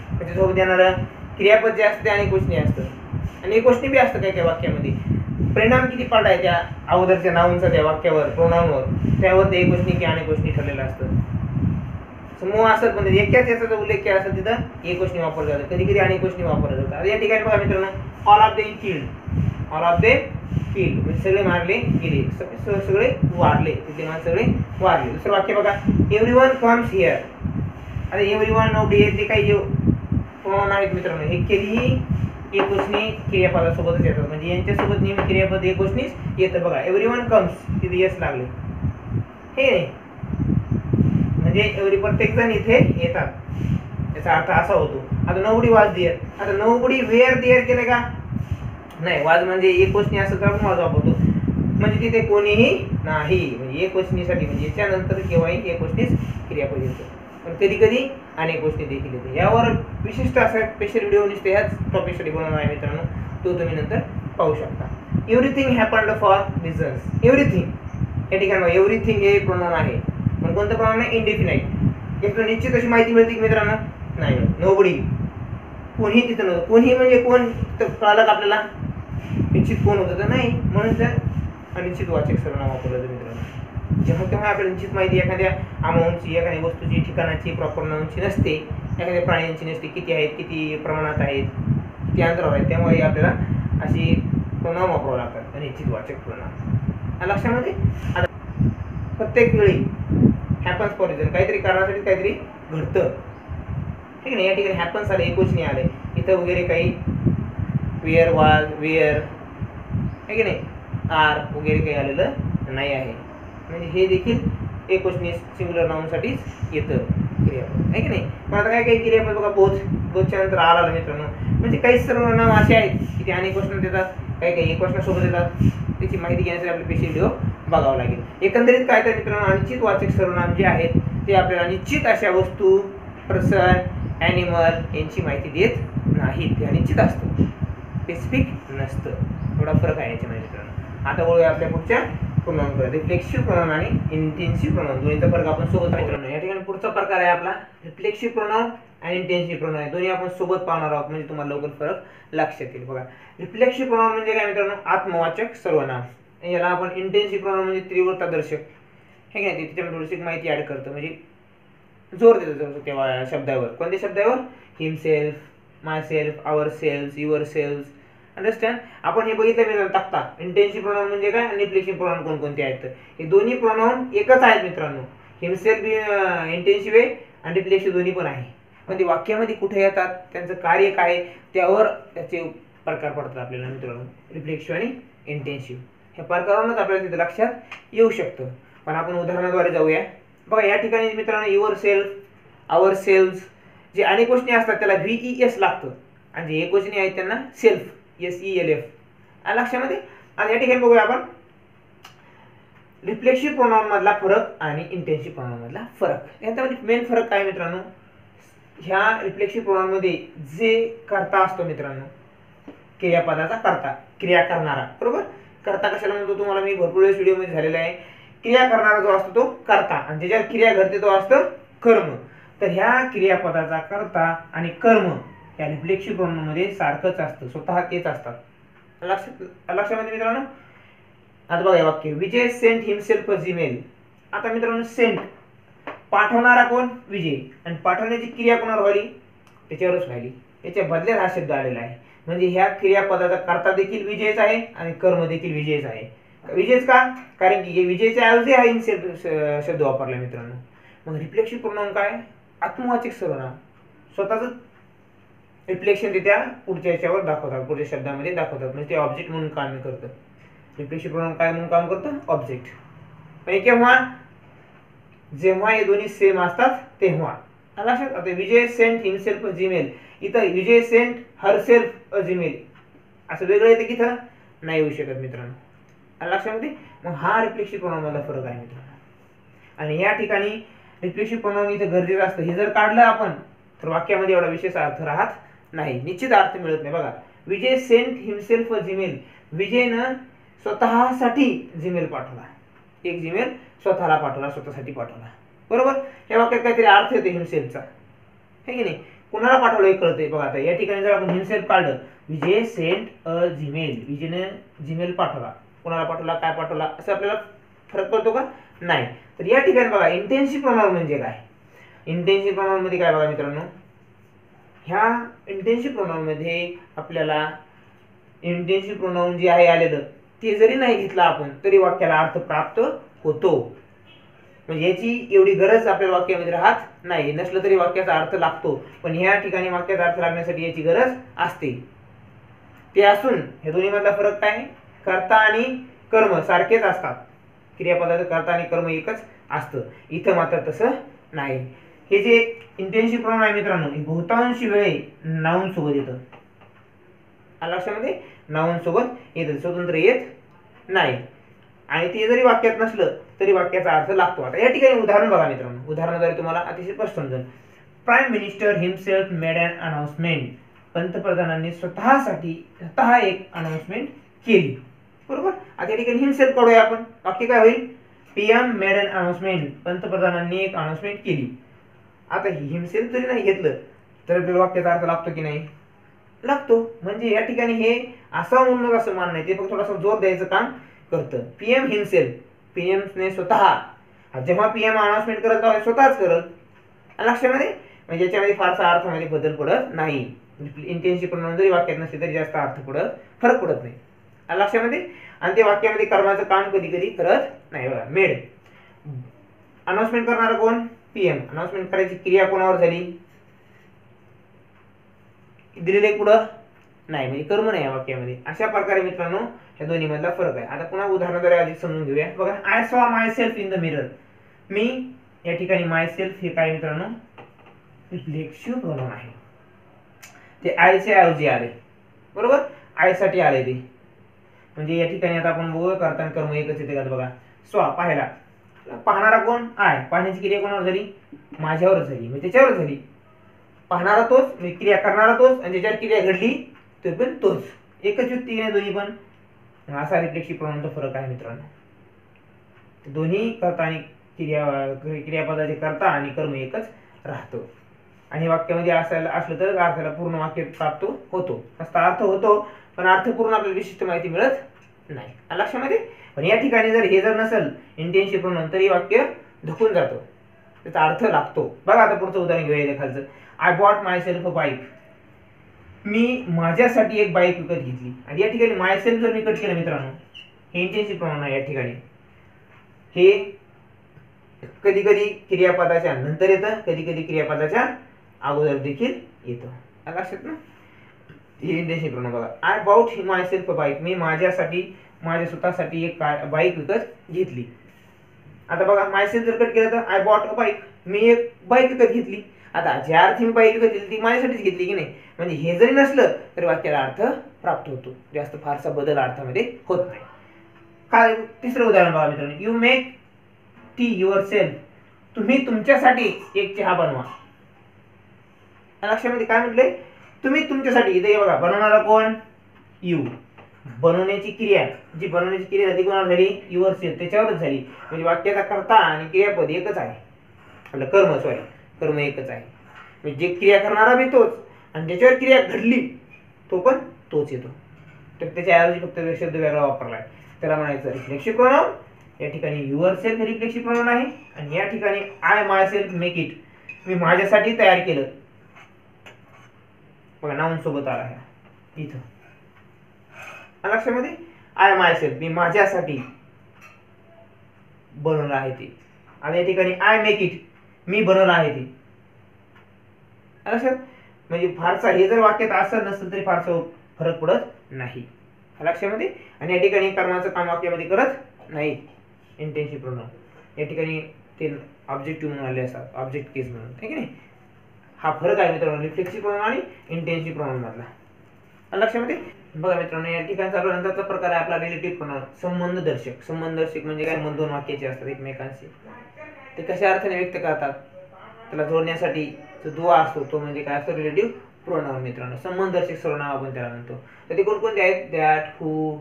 त्याच्यासोबत येणारं क्रियापद जे असतं ते अनेक वचनी असतं, अनेक वचनी बी असतं काही काही वाक्यामध्ये. परिणाम किती पडला आहे त्या अगोदरच्या नाऊनचा त्या वाक्यावर, प्रोनाउनवर, त्यावर ते एक वचनी किंवा अनेक वचनी ठरलेलं असतं. समूह असत म्हणजे एकाच याचा उल्लेख केला असेल तिथं एक वचनी वापरलं जातं, कधी कधी अनेक वचनी वापरलं जातात. या ठिकाणी बघा मित्रांनो, all of them killed. All of them killed म्हणजे सगळे मारले गेले, सगळे वारले, तिथले माणसं सगळे वारले. दुसरं वाक्य बघा, एव्हरीवन कम्स हिअर. आता एव्हरीवन नोबडी ते काही प्रोनाउन आहेत मित्रांनो, हे कधीही एक वचनी क्रियापदासोबतच येतात, म्हणजे यांच्यासोबत नेहमी क्रियापद एक वचनीच येतं. बघा एव्हरीवन कम्स, तिथे यस लागले, हे नाही म्हणजे प्रत्येक जण इथे येतात, याचा अर्थ असा होतो. आता नोबडी वाज देअर. आता नोबडी वेअर देअर केलं का? नाही, वाज म्हणजे एक वचनी असं तर आपण वाज वापरतो, म्हणजे तिथे कोणीही नाही, म्हणजे एक वचनीसाठी म्हणजे याच्यानंतर केव्हाही एक वचनीच क्रियापद येतं. पण कधी कधी अनेक गोष्टी देखील येते. यावर विशिष्ट असा स्पेशल व्हिडिओ निसते ह्याच टॉपिकसाठी बनवणार आहे मित्रांनो, तो तुम्ही नंतर पाहू शकता. Everything happened for reasons. Everything या ठिकाणी एव्हरीथिंग हे प्रोनाउन आहे, पण कोणतं प्रोनाउन आहे? इंडेफिनाइट. यातून निश्चित अशी माहिती मिळते की मित्रांनो नाही, नोबडी कोणी तिथं नव्हतं. कोणी म्हणजे कोण तर कळलं का आपल्याला निश्चित कोण होतं तर नाही, म्हणून तर अनिश्चित वाचक सर्वनाम वापरलं जातं मित्रांनो. जेव्हा केव्हा आपल्याला निश्चित माहिती एखाद्या अमाऊंटची, एखाद्या वस्तूची, ठिकाणाची, प्रॉपर नाऊनची नसते, एखाद्या प्राण्यांची नसते, किती आहेत, किती प्रमाणात आहेत, किती अंतरावर आहेत, त्यामुळे आपल्याला अशी प्रोनाउन वापरावं लागतात, अनिश्चित वाचक प्रोनाउन. लक्षामध्ये आता प्रत्येक वेळी हॅपन्स फॉर रिझन, काहीतरी कारणासाठी काहीतरी घडतं, ठीक आहे ना. या ठिकाणी हॅपन्स आले, एकच नाही आले, इथं वगैरे काही वेअर वाज वेअर आहे की नाही, आर वगैरे काही आलेलं नाही आहे, म्हणजे हे देखील एक वचनी सिंग्युलर नाउनसाठीच येतं क्रियापद आहे की नाही. पण आता काय काही क्रियापद बघा, बोथच्या नंतर आर आलं मित्रांनो, म्हणजे काही सर्वनाम असे आहेत की ते अनेक वचन देतात, काही काही एक वचनासोबत येतात. त्याची माहिती घेण्यासाठी आपल्याला स्पेशल व्हिडिओ बघावं लागेल. एकंदरीत काय तर मित्रांनो, अनिश्चित वाचक सर्वनाम जे आहेत ते आपल्याला निश्चित अशा वस्तू, पर्सन, ॲनिमल यांची माहिती देत नाहीत, ते अनिश्चित असतं, स्पेसिफिक नसतं. थोडा फरक आहे याच्यामध्ये मित्रांनो. आता बोलूया आपल्या पुढच्या प्रोनाउन कडे, रिफ्लेक्सिव्ह प्रोनाउन आणि इंटेन्सिव्ह प्रोनाउन, दोन्हीचा फरक आपण सोबत मित्रांनो. या ठिकाणी पुढचा प्रकार आहे आपला रिफ्लेक्सिव्ह प्रोनाउन आणि इंटेन्सिव्ह प्रोनाउन आहे, दोन्ही आपण सोबत पाहणार आहोत, म्हणजे तुम्हाला लवकर फरक लक्षात येईल. बघा रिफ्लेक्सिव्ह प्रोनाउन म्हणजे काय मित्रांनो, आत्मवाचक सर्वनाम. याला आपण इंटेन्सिव्ह प्रोनाउन म्हणजे तीव्रतादर्शक हे काय, त्याच्यामध्ये थोडीशी माहिती ऍड करतं, म्हणजे जोर देतो तेव्हा शब्दावर. कोणत्या शब्दावर? Himself, myself, ourself, yourself. Understand. आपण हे बघितलं मित्रांनो तक्ता. इंटेन्सिव्ह प्रोनाउन म्हणजे काय आणि रिफ्लेक्सिव्ह प्रोनाउन कोणकोणते आहेत, हे दोन्ही प्रोनाउन एकच आहेत मित्रांनो. हिमसेल्फ इंटेन्सिव्ह आहे आणि रिफ्लेक्सिव्ह दोन्ही पण आहे, पण ते वाक्यामध्ये कुठे येतात, त्यांचं कार्य काय, त्यावर त्याचे प्रकार पडतात आपल्याला मित्रांनो, रिफ्लेक्सिव्ह आणि इंटेन्सिव्ह. ह्या प्रकारावरूनच आपल्याला तिथे लक्षात येऊ शकतं. पण आपण उदाहरणाद्वारे जाऊया. बघा या ठिकाणी मित्रांनो युअर सेल्फ, आवर सेल्फ जे अनेक गोष्टी असतात त्याला VES लागतं आणि जे एक गोष्टी आहेत त्यांना सेल्फ SELF. लक्षामध्ये. आता या ठिकाणी बघूया आपण रिफ्लेक्सिव्ह प्रोनाउन मधला फरक आणि इंटेन्सिव्ह प्रोनाउन मधला फरक. याच्यामध्ये मेन फरक काय मित्रांनो, ह्या रिफ्लेक्सिव्ह प्रोनाउन मध्ये जे कर्ता असतो मित्रांनो, क्रियापदाचा कर्ता, क्रिया करणारा, बरोबर. कर्ता कशाला म्हणतो तुम्हाला मी भरपूर वेळेस व्हिडिओ मध्ये झालेला आहे. क्रिया करणारा जो असतो तो कर्ता आणि ज्याच्यावर क्रिया घडते तो असतो कर्म. तर ह्या क्रियापदाचा कर्ता आणि कर्म या रिफ्लेक्सिव्ह प्रोनाउन मध्ये सारखंच असतं, स्वतः तेच असतात. लक्षामध्ये मित्रांनो. आता बघा वाक्य, विजय सेंट हिमसेल्फ अ जीमेल. आता मित्रांनो सेंट पाठवणारा कोण, विजय, आणि पाठवण्याची क्रिया कोणावर व्हायली, त्याच्यावरच व्हायली. त्याच्या बदल्यात हा शब्द आलेला आहे. म्हणजे ह्या क्रियापदाचा कर्ता देखील विजयच आहे आणि कर्म देखील विजयच आहे. विजयच का, कारण की विजयच्या ऐवजी हा हिमसेल्फ शब्द वापरला मित्रांनो. मग रिफ्लेक्सिव्ह प्रोनाउन काय, आत्मवाचक सर्वनाम, स्वतःच रिफ्लेक्शन ते त्या पुढच्या याच्यावर दाखवतात, पुढच्या शब्दामध्ये दाखवतात. म्हणजे ते ऑब्जेक्ट म्हणून काम करतं. रिफ्लेक्सिव्ह प्रोनाउन काय म्हणून काम करतं, ऑब्जेक्ट. म्हणजे केव्हा, जेव्हा हे दोन्ही सेम असतात तेव्हा. लक्षात. आता विजय सेंट हिमसेल्फ अ जीमेल, इथं विजय सेंट हरसेल्फ अ जीमेल असं वेगळं येतं की इथं नाही येऊ शकत मित्रांनो. लक्षामध्ये. मग हा रिफ्लेक्सिव्ह प्रोनाउन मधला फरक आहे मित्रांनो. आणि या ठिकाणी रिफ्लेक्सिव्ह प्रोनाउन इथं गरजेचं असतं. हे जर काढलं आपण तर वाक्यामध्ये एवढा विशेष अर्थ राहत नाही, निश्चित अर्थ मिळत नाही. बघा, विजय सेंट हिमसेल्फ अ जीमेल, विजयनं स्वतःसाठी जीमेल पाठवला, एक जीमेल स्वतःला पाठवला, स्वतःसाठी पाठवला, बरोबर. या वाक्यात काहीतरी अर्थ येतो हिमसेल्फचा, हे की नाही. कुणाला पाठवलं हे कळतंय. बघा आता या ठिकाणी जर आपण हिमसेल्फ काढलं, विजय सेंट अ जीमेल, विजयने जीमेल पाठवला, कुणाला पाठवला, काय पाठवला, असं आपल्याला फरक पडतो का, नाही. तर या ठिकाणी बघा इंटेन्सिव्ह प्रोनाउन म्हणजे काय. इंटेन्सिव्ह प्रोनाउन मध्ये काय बघा मित्रांनो, ह्या इंटेन्सिव्ह प्रोनाउन मध्ये आपल्याला इंटेन्सिव्ह प्रोनाउन जे आहे आलेलं ते जरी नाही घेतला आपण तरी वाक्याला अर्थ प्राप्त होतो. म्हणजे याची एवढी गरज आपल्या वाक्यामध्ये राहत नाही, नसलं तरी वाक्याचा अर्थ लागतो. पण ह्या ठिकाणी वाक्याचा अर्थ लागण्यासाठी याची गरज असते. ते असून हे दोन्ही मधला फरक काय, कर्ता आणि कर्म सारखेच असतात, क्रियापदाचं कर्ता आणि कर्म एकच असतं. इथं मात्र तसं नाही. हे जे इंटेन्सिव्ह प्रोनाउन आहे मित्रांनो, हे बहुतांश वेळे नाउन सोबत येतं. लक्षामध्ये, नाउन सोबत येतं, स्वतंत्र येत नाही. आणि ते जरी वाक्यात नसलं तरी वाक्याचा अर्थ लागतो. आता या ठिकाणी उदाहरण बघा मित्रांनो, उदाहरणाद्वारे तुम्हाला अतिशय स्पष्ट समजेल. प्राईम मिनिस्टर हिमसेल्फ मेड अन अनाउन्समेंट, पंतप्रधानांनी स्वतः एक अनाउन्समेंट केली, बरोबर. आता या ठिकाणी हिमसेल्फ काढूया आपण, वाक्य काय होईल, PM मेड अन अनाउन्समेंट, पंतप्रधानांनी एक अनाउन्समेंट केली. आता हिमसेल्फ जरी नाही घेतलं तर वाक्याचा अर्थ लागतो की नाही, लागतो. म्हणजे या ठिकाणी हे असा म्हणून असं मान नाही, ते फक्त थोडासा जोर द्यायचं काम करतं. PM हिमसेल्फ, PM ने स्वतः, जेव्हा PM अनाउन्समेंट करत आहे स्वतःच करत. लक्षामध्ये. म्हणजे याच्यामध्ये फारसा अर्थामध्ये बदल पडत नाही. इंटेन्सिव्ह प्रोनाउन जरी वाक्यात नसले तरी जास्त फरक पडत नाही. लक्षामध्ये. आणि ते वाक्यामध्ये कर्माचं काम कधी कधी करत नाही. बघा, मेड अनाउन्समेंट करणारा कोण, PM. अनाउन्समेंट करायची क्रिया कोणावर झाली, दिलेले कुठं नाही, म्हणजे कर्म नाही या वाक्यामध्ये. अशा प्रकारे मित्रांनो या दोन्ही मधला फरक आहे. आता पुन्हा उदाहरणाद्वारे अधिक समजून घेऊया. बघा, I saw myself in the mirror, मी या ठिकाणी माय सेल्फ हे काय मित्रांनो, रिफ्लेक्सिव्ह प्रोनाउन आहे. ते आयच्या ऐवजी आले, बरोबर, आय साठी आले ते. म्हणजे या ठिकाणी आता आपण बघू कर्ता आणि कर्म एकच येते का, बघा. स्व पाहायला, पाहणारा कोण, आय, पाहण्याची क्रिया कोणावर झाली, माझ्यावर झाली, म्हणजे त्याच्यावर झाली. पाहणारा तोच, म्हणजे क्रिया करणारा तोच, आणि ज्याच्यावर क्रिया घडली तो पण तोच, एकच व्यक्ती आहे दोन्ही पण. असा रिफ्लेक्सिव्ह प्रोनाउनचा फरक आहे मित्रांनो. दोन्ही कर्ता आणि क्रियापदाचे कर्ता आणि कर्म एकच राहतो. आणि वाक्यामध्ये असलं तर अर्थाला पूर्ण वाक्य प्राप्त होतो, असा अर्थ होतो, पण अर्थपूर्ण आपल्याला विशिष्ट माहिती मिळत नाही. लक्षामध्ये. पण या ठिकाणी जर हे जर नसेल इंटेन्सिव्ह प्रोनाउन तरी वाक्य धकून जातो, त्याचा अर्थ लागतो. बघा आता पुढचं उदाहरण घेऊया खालचं. I bought myself a bike, मी माझ्यासाठी एक बाईक विकत घेतली. आणि या ठिकाणी माय सेल्फ जर मी कट केलं मित्रांनो, हे इंटेन्सिव्ह प्रोनाउन आहे. या ठिकाणी हे कधी कधी क्रियापदाच्या नंतर येतं, कधी कधी क्रियापदाच्या अगोदर देखील येतं. लक्षात ना, हे इंटेन्सिव्ह प्रोनाउन. बघा, I bought myself a bike, मी माझ्या स्वतःसाठी एक बाईक विकत घेतली. आता बघा मायसेल्फ जर कट केलं तर आय बॉट अ बाईक, मी एक बाईक विकत घेतली. आता ज्या अर्थी मी बाईक विकत घेतली ती माझ्यासाठीच घेतली की नाही, म्हणजे हे जरी नसलं तरी वाक्याला अर्थ प्राप्त होतो, जास्त फारसा बदल अर्थामध्ये होत नाही. काय तिसरं उदाहरण बघा मित्रांनो, you make tea your self, तुम्ही तुमच्यासाठी एक चहा बनवा. लक्षामध्ये काय म्हटलंय, तुम्ही तुमच्यासाठी. इथे बघा बनवणारा कोण, यू. बनवण्याची क्रिया, जी बनवण्याची क्रिया झाली कोणाला झाली, युअर सेल्फ, त्याच्यावरच झाली. म्हणजे वाक्याचा कर्ता आणि क्रियापद एकच आहे, आपलं कर्म, सॉरी कर्म एकच आहे. म्हणजे जे क्रिया करणारा बी तोच आणि ज्याच्यावर क्रिया घडली तो पण तोच येतो. तर त्याच्याऐवजी फक्त शब्द वेगळा वापरलाय, त्याला म्हणायचं रिफ्लेक्सिव्ह प्रोनाउन. या ठिकाणी युअर सेल्फ रिफ्लेक्सिव्ह प्रोनाउन आहे आणि या ठिकाणी I myself make it, मी माझ्यासाठी तयार केलं. बघा नाऊन सोबत आला आहे इथं लक्षामध्ये, आय माय सेल्फ, मी माझ्यासाठी बनवलं आहे ते. आणि या ठिकाणी आय मेक इट, मी बनवलं आहे ते. लक्षात, म्हणजे फारसा हे जर वाक्यात असं नसतं तरी फारसा फरक पडत नाही लक्षामध्ये. आणि या ठिकाणी कर्माचं काम वाक्यामध्ये करत नाही, इंटेन्सिव्ह प्रोनाउन. या ठिकाणी ते ऑब्जेक्टिव्ह म्हणून आले असतात, ऑब्जेक्ट केस म्हणून, आहे की नाही. हा फरक आहे मित्रांनो रिफ्लेक्सिव्ह प्रोनाउन आणि इंटेन्सिव्ह प्रोनाउन मधला लक्षामध्ये. बघा मित्रांनो या ठिकाणी चालू नंतरचा प्रकार आहे आपला रिलेटिव्ह प्रोनाउन, संबंध दर्शक. संबंध दर्शक म्हणजे काय, संबंध दोन वाक्याचे असतात एकमेकांशी, ते कशा अर्थाने व्यक्त करतात, त्याला जोडण्यासाठी जो दुवा असतो तो म्हणजे काय असतो, रिलेटिव्ह प्रोनाउन मित्रांनो. संबंध दर्शक सर्वनाम आपण त्याला म्हणतो. तर ते कोणकोणते आहेत, that, who,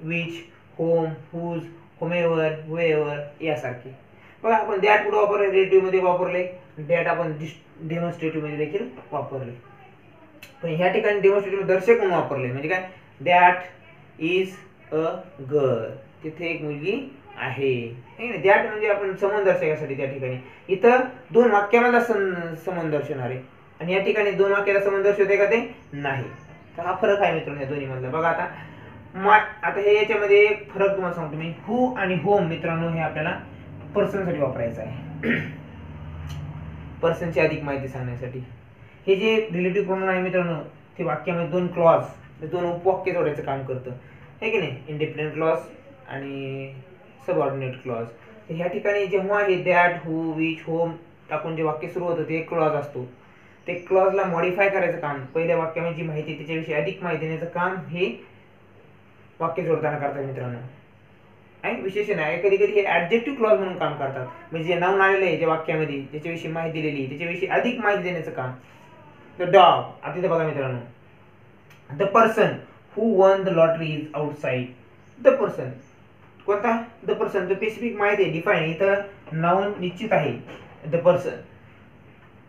which, whom, whose, whomever, whoever यासारखे. बघा आपण दॅट कुठे वापरले, रिलेटिव्ह मध्ये वापरले, दॅट आपण डेमॉन्स्ट्रेटिव्ह मध्ये देखील वापरले. पण ह्या ठिकाणी डेमॉन्स्ट्रेटिव्ह दर्शक म्हणून वापरले, म्हणजे काय, दॅट इज अ गर्ल, तिथे एक मुलगी आहे. दॅट म्हणजे आपण संबंध दर्शकासाठी त्या ठिकाणी, इथं दोन वाक्यामधला संबंध दर्शवणार आहे आणि या ठिकाणी दोन वाक्याला संबंध दर्शवते का ते नाही. तर हा फरक आहे मित्रांनो या दोन्ही मधला. बघा आता हे याच्यामध्ये एक फरक तुम्हाला सांगतो मी, हू आणि होम मित्रांनो हे आपल्याला पर्सन साठी वापरायचं आहे, पर्सनची अधिक माहिती सांगण्यासाठी. हे जे रिलेटिव्ह प्रोनाउन आहे मित्रांनो ते वाक्यामध्ये दोन क्लॉज, दोन उपवाक्य जोडायचं काम करतं, आहे की नाही, इंडिपेंडेंट क्लॉज आणि सबऑर्डिनेट क्लॉज. ह्या ठिकाणी जेव्हा हे दॅट, हू, विच, होम टाकून जे वाक्य सुरू होतं ते एक क्लॉज असतो, ते क्लॉजला मॉडिफाय करायचं काम, पहिल्या वाक्यामध्ये जी माहिती त्याच्याविषयी अधिक माहिती देण्याचं काम हे वाक्य जोडताना करतात मित्रांनो. आणि विशेषण आहे कधी कधी हे ऍडजेक्टिव्ह क्लॉज म्हणून काम करतात, म्हणजे जे नाउन आलेलं आहे ज्या वाक्यामध्ये त्याच्याविषयी माहिती दिलेली त्याच्याविषयी अधिक माहिती देण्याचं काम. द डॉग, आता इथे बघा मित्रांनो, the person who won the lottery is outside. The person कोणता, द पर्सन, द स्पेसिफिक माहिती आहे, डिफाईन, इथं नाउन निश्चित आहे द पर्सन.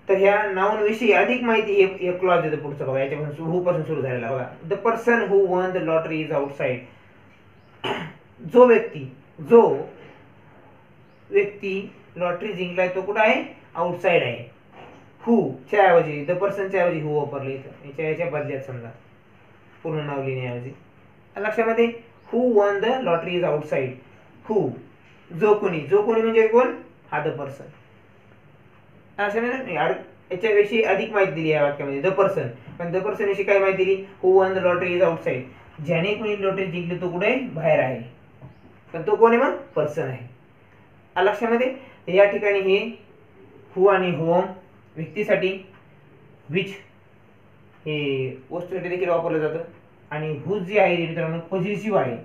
तर ह्या नाउन विषयी अधिक माहिती एक क्लॉज देतो पुढचा बघा, याच्यापासून हू पासून सुरू झालेला बघा, the person who won the lottery is outside. जो व्यक्ती लॉटरी जिंकलाय तो कुठं आहे, आउटसाइड आहे. हू च्या ऐवजी, द पर्सनच्या ऐवजी हू वापरले इथं, याच्या बदल्यात समजा पूर्ण नाव लिहिण्याऐवजी. लक्षामध्ये, who won the lottery is outside. Who जो कोणी म्हणजे कोण, हा द पर्सन. याच्याविषयी अधिक माहिती दिली या वाक्यामध्ये, द पर्सन. पण द पर्सन विषयी काय माहिती दिली, who won the lottery is outside, ज्याने कोणी लॉटरी जिंकली तो कुठे, बाहेर आहे, पण तो कोण आहे मग, पर्सन आहे. लक्षामध्ये, या ठिकाणी हे हू आणि होम व्यक्तीसाठी, विच हे वस्तूसाठी देखील वापरलं जातं आणि हुज जे आहे मित्रांनो पॉझिटिव्ह आहे,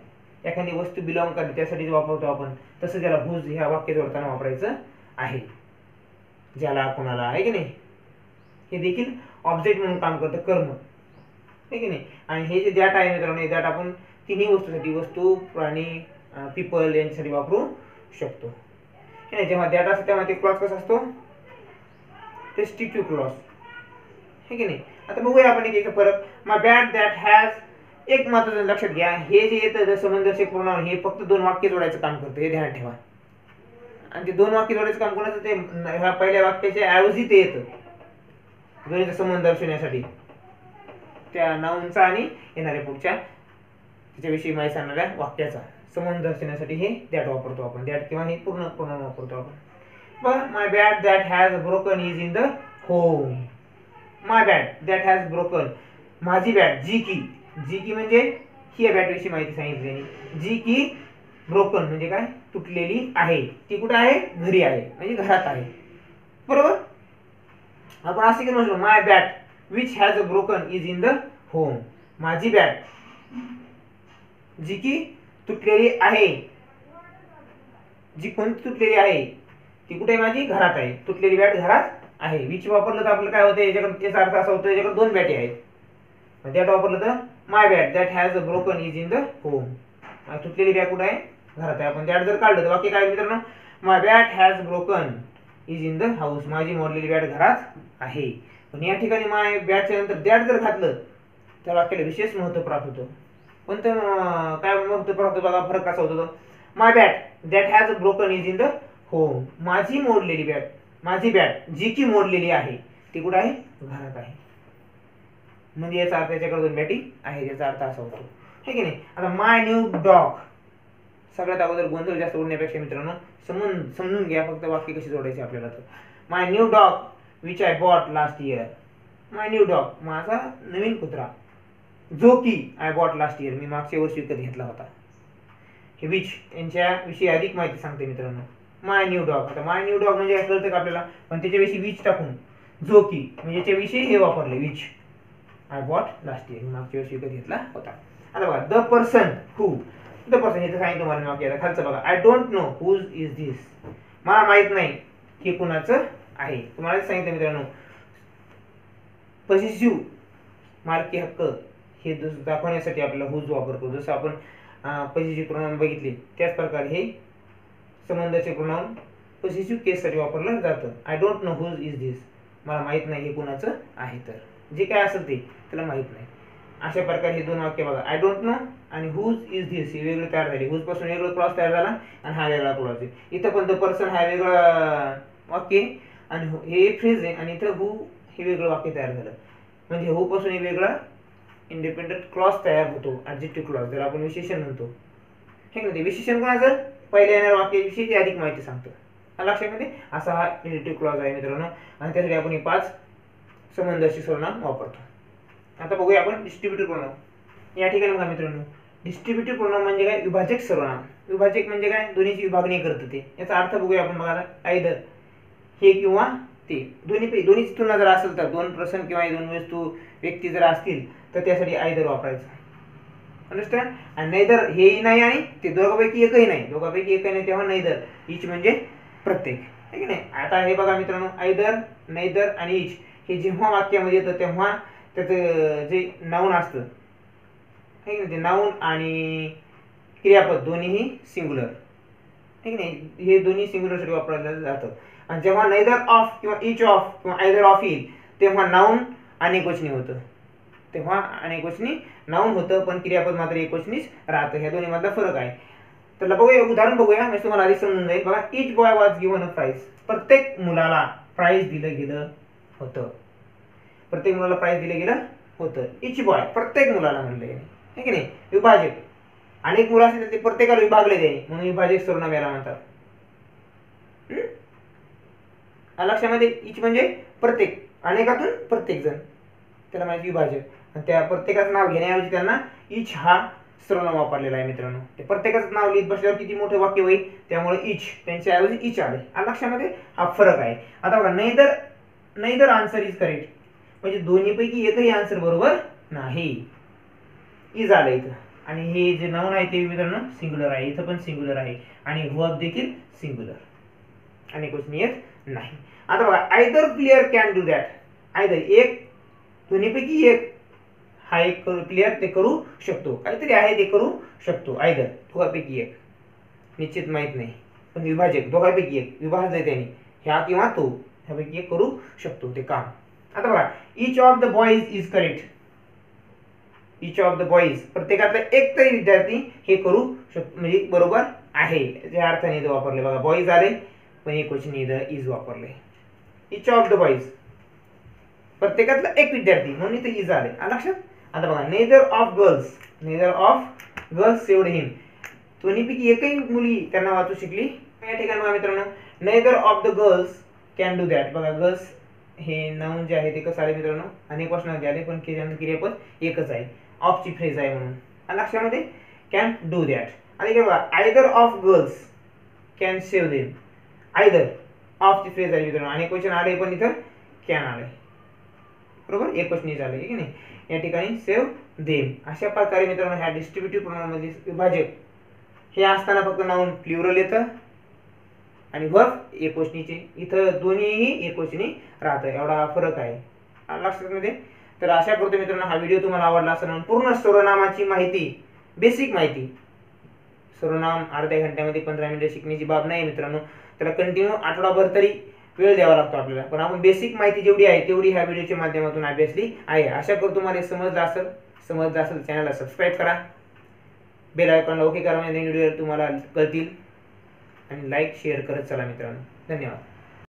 एखादी वस्तू बिलॉंग करते त्यासाठी वापरतो आपण, तसं त्याला हुज ह्या वाक्य जोडताना वापरायचं आहे, ज्याला कोणाला, आहे की नाही. हे देखील ऑब्जेक्ट म्हणून काम करतं, कर्म, आहे की नाही. आणि हे जे दॅट आहे मित्रांनो, हे दॅट आपण तिन्ही वस्तूसाठी, वस्तू, प्राणी, पीपल यांच्यासाठी वापरू शकतो. जेव्हा दॅट असतो तेव्हा ते क्लॉज कसा असतो, रेस्ट्रिक्टिव्ह क्लॉज, आहे की नाही. आता बघूया आपण एक फरक. माय बॅड दॅट हॅज, एक महत्त्वाचं लक्षात घ्या, हे जे येतं संबंधदर्शक प्रोनाउन हे फक्त दोन वाक्य जोडायचं काम करतं, हे ध्यान ठेवा. आणि ते दोन वाक्य जोडायचं काम कोणाचं, ते ह्या पहिल्या वाक्याच्या ऐवजी ते येतं दोन्हीचा संबंध दर्शवण्यासाठी, त्या नाउनचा आणि येणाऱ्या पुढच्या त्याच्याविषयी माहिती सांगणाऱ्या वाक्याचा संबंध दर्शवण्यासाठी हे दॅट वापरतो आपण, दॅट किंवा हे पूर्ण प्रोनाउन वापरतो आपण. बघा, my bad that has broken is in the home. My bad that has broken, माझी बॅट, जी की म्हणजे ही या बॅट विषयी माहिती सांगितली, जी की ब्रोकन म्हणजे काय, तुटलेली आहे. ती कुठे आहे, घरी आहे म्हणजे घरात आहे. बरोबर. आपण असे की म्हणतो my bat which has a broken is in the home. माझी बॅट जी की तुटलेली आहे, जी कोणती तुटलेली आहे ती कुठे, माझी घरात आहे. तुटलेली बॅट घरात आहे. विच वापरलं तर आपलं काय होतं, याच्याकडे याचा अर्थ असा होतो याच्याकडे दोन बॅटी आहेत. दॅट वापरलं तर my bat that has a broken is in the home. तुटलेली बॅट कुठे आहे, घरात आहे. आपण दॅट जर काढलं तर वाक्य काय मित्रांनो, my bat has broken is in the house. माझी मोडलेली बॅट घरात आहे. पण या ठिकाणी माय बॅटच्या नंतर दॅट जर घातलं तर वाक्याला विशेष महत्व प्राप्त होतं. कोणतं काय महत्व प्राप्त होतं बघा, फरक कसा होतो. My bat that has a broken is in the home. माझी मोडलेली बॅट, माझी बॅट जी की मोडलेली आहे ती कुठे आहे, घरात आहे. म्हणजे याचा अर्थ याच्याकडे दोन बॅटी आहे, याचा अर्थ असा होतो, हे की नाही. आता माय न्यू डॉग, सगळ्यात अगोदर गोंधळ जास्त उडण्यापेक्षा मित्रांनो समजून घ्या फक्त वाक्य कशी जोडायची आपल्याला. तर my new dog which I bought last year. My new dog, माझा नवीन कुत्रा, जो की आय बॉट लास्ट इयर, मी मागच्या वर्षी विकत घेतला होता. हे विच यांच्याविषयी अधिक माहिती सांगते मित्रांनो. माय न्यू डॉग, आता माय न्यू डॉग म्हणजे कळतं का आपल्याला, पण त्याच्याविषयी विच टाकून जो की म्हणजे याच्याविषयी हे वापरले which. I bought last year, मी मागच्या वर्षी विकत घेतला होता. आता बघा the person who, the person हे तर सांगितलं तुम्हाला वाक्य. खालचं बघा, I don't know whose is this. मला माहित नाही हे कुणाचं आहे. तुम्हाला सांगितलं मित्रांनो, पॉसेसिव्ह मालकी हक्क हे दाखवण्यासाठी आपल्याला हुज वापरतो. जसं आपण पॉसेसिव्ह प्रोनाउन बघितले त्याच प्रकारे हे संबंधाचे प्रोनाउन पॉसेसिव्ह केससाठी वापरलं जातं. I don't know whose is this, मला माहित नाही हे कुणाचं आहे. तर जे काय असेल ते त्याला माहित नाही. अशा प्रकारे हे दोन वाक्य बघा, आय डोंट नो आणि हुज इज धिस हे वेगळे तयार झाले. हुज पासून वेगळं क्लॉज तयार झाला आणि हा वेगळा क्लॉज आहे. इथं पण द पर्सन हा वेगळा वाक्य आणि हे फ्रेज आहे, आणि इथं हू हे वेगळं वाक्य तयार झालं. म्हणजे हू पासून हे वेगळा इंडिपेंडंट क्लॉज तयार होतो, ॲडजेक्टिव्ह क्लॉज ज्याला आपण विशेषण म्हणतो, हे की नाही. विशेषण कोणाचं, पहिल्या येणाऱ्या वाक्याविषयी अधिक माहिती सांगतं. लक्षामध्ये असा हा रिलेटिव्ह क्लॉज आहे मित्रांनो. आणि त्यासाठी आपण हे 5 संबंधाशी सर्वनाम वापरतो. आता बघूया आपण डिस्ट्रीब्युटिव्ह प्रोनाउन. या ठिकाणी बघा मित्रांनो, डिस्ट्रीब्युटिव्ह प्रोनाउन म्हणजे काय, विभाजक सर्वनाम. विभाजक म्हणजे काय, दोन्हीची विभागणी करतं ते. याचा अर्थ बघूया आपण बघा, आयदर हे किंवा ते. दोन्हीची तुलना जर असेल तर, दोन प्रसंग किंवा दोन वस्तू व्यक्ती जर असतील तर त्यासाठी आयदर वापरायचं. अंडरस्टँड. आणि नैदर हेही नाही आणि ते दोघांपैकी एकही नाही. दोघांपैकी एकही नाही तेव्हा नैदर. इच म्हणजे प्रत्येक, है की नाही. आता हे बघा मित्रांनो, आयदर, नैदर आणि इच हे जेव्हा वाक्यामध्ये येतं तेव्हा त्याचं जे नाऊन असतं, है की नाही, ते नाऊन आणि क्रियापद दोन्हीही सिंग्युलर, है की नाही. हे दोन्ही सिंग्युलरसाठी वापरलं जातं. आणि जेव्हा नैदर ऑफ किंवा इच ऑफ किंवा आयदर ऑफ येईल तेव्हा नाऊन अनेकवचनी होतं. तेव्हा अनेकवचनी नाऊन होतं, पण क्रियापद मात्र एकवचनीच राहतं. ह्या दोन्ही मधला फरक आहे. तर बघूया उदाहरण बघूया, म्हणजे तुम्हाला आधी समजून जाईल. बघा, each boy was given a prize. प्रत्येक मुलाला प्राइज दिलं गेलं होतं. प्रत्येक मुलाला प्राइज दिलं गेलं होतं. इच बॉय प्रत्येक मुलाला म्हणले, है की नाही. विभाजक, अनेक मुलं असतील ते प्रत्येकाला विभागले जाईल म्हणून विभाजक सर्वनाम याला म्हणतात. लक्षामध्ये, इच म्हणजे प्रत्येक, अनेकातून प्रत्येक जण, त्याला माहिती विभाजक. आणि त्या प्रत्येकाचं नाव घेण्याऐवजी त्यांना इच हा सर्वनाम वापरलेला आहे मित्रांनो. ते प्रत्येकाचं नाव लिहित बसल्यावर किती मोठे वाक्य होईल, त्यामुळे इच त्यांच्याऐवजी इच आले. लक्षामध्ये हा फरक आहे. आता बघा, नैदर आन्सर इज करेक्ट म्हणजे दोन्हीपैकी एकही आन्सर बरोबर नाही. इज आलं इथं. आणि हे जे नाऊन आहे ते मित्रांनो सिंग्युलर आहे. इथं पण सिंग्युलर आहे आणि वर्ब देखील सिंग्युलर, अनेकवचनी येत नाही. आता बघा, either player can do that. Either एक, दोन्हीपैकी एक हा एक प्लेयर ते करू शकतो. काहीतरी आहे ते करू शकतो. आयदर दोघांपैकी एक, निश्चित माहित नाही, पण विभाजक दोघांपैकी एक, विभाजलंय त्याने, ह्या किंवा तो, ह्यापैकी एक करू शकतो ते काम. आता बघा, each of the boys is correct. Each of the boys प्रत्येकातला एक तरी विद्यार्थी हे करू शकतो म्हणजे बरोबर आहे. या अर्थाने इथं वापरले बघा, बॉईज आले पण एकवचनी इथं इज वापरले. इच ऑफ द बॉईज प्रत्येकातला एक विद्यार्थी म्हणून इथं इज आले. लक्षात. आता बघा, नेदर ऑफ गर्ल्स सेव्ड हिम. दोन्हीपैकी एकही मुली त्यांना वाचू शिकली. या ठिकाणी बघा मित्रांनो, neither of the girls can do that. बघा, गर्ल्स हे नाऊन जे आहे ते कसं आले मित्रांनो, अनेक वचनामध्ये आले पण क्रियापद एकच आहे, ऑफची फ्रेज आहे म्हणून. लक्षामध्ये, कॅन डू दॅट. आता इकडे बघा, either of girls can save them. Either of ची फ्रेज आहे मित्रांनो, आणि क्वेश्चन आले पण इथं कॅन आले, बरोबर, एक क्वेश्चन झाले की नाही. या ठिकाणी सेव्ह देम. अशा प्रकारे मित्रांनो ह्या डिस्ट्रीब्युटिव्ह प्रोनाउन मध्ये विभाजक हे असताना फक्त नाउन प्लुरल येतं आणि वर्ब एकवचनीचे, इथं दोन्हीही एकवचनी राहतं, एवढा फरक आहे लक्षात मध्ये. तर आशा करतो मित्रांनो हा व्हिडिओ तुम्हाला आवडला असेल. पूर्ण सर्वनामाची माहिती, बेसिक माहिती, सर्वनाम अर्ध्या घंट्यामध्ये 15 मिनिटं शिकण्याची बाब नाही मित्रांनो. त्याला कंटिन्यू आठवडाभर तरी वेळ द्यावा लागतो आपल्याला, पण आपण बेसिक माहिती जेवढी आहे तेवढी ह्या व्हिडिओच्या माध्यमातून अभ्यासली आहे. आशा करतो तुम्हाला समजलं असेल चॅनलला सबस्क्राईब करा, बेल आयकॉनला ओके करा म्हणजे व्हिडिओ तुम्हाला कळतील, आणि लाईक शेअर करत चला मित्रांनो. धन्यवाद.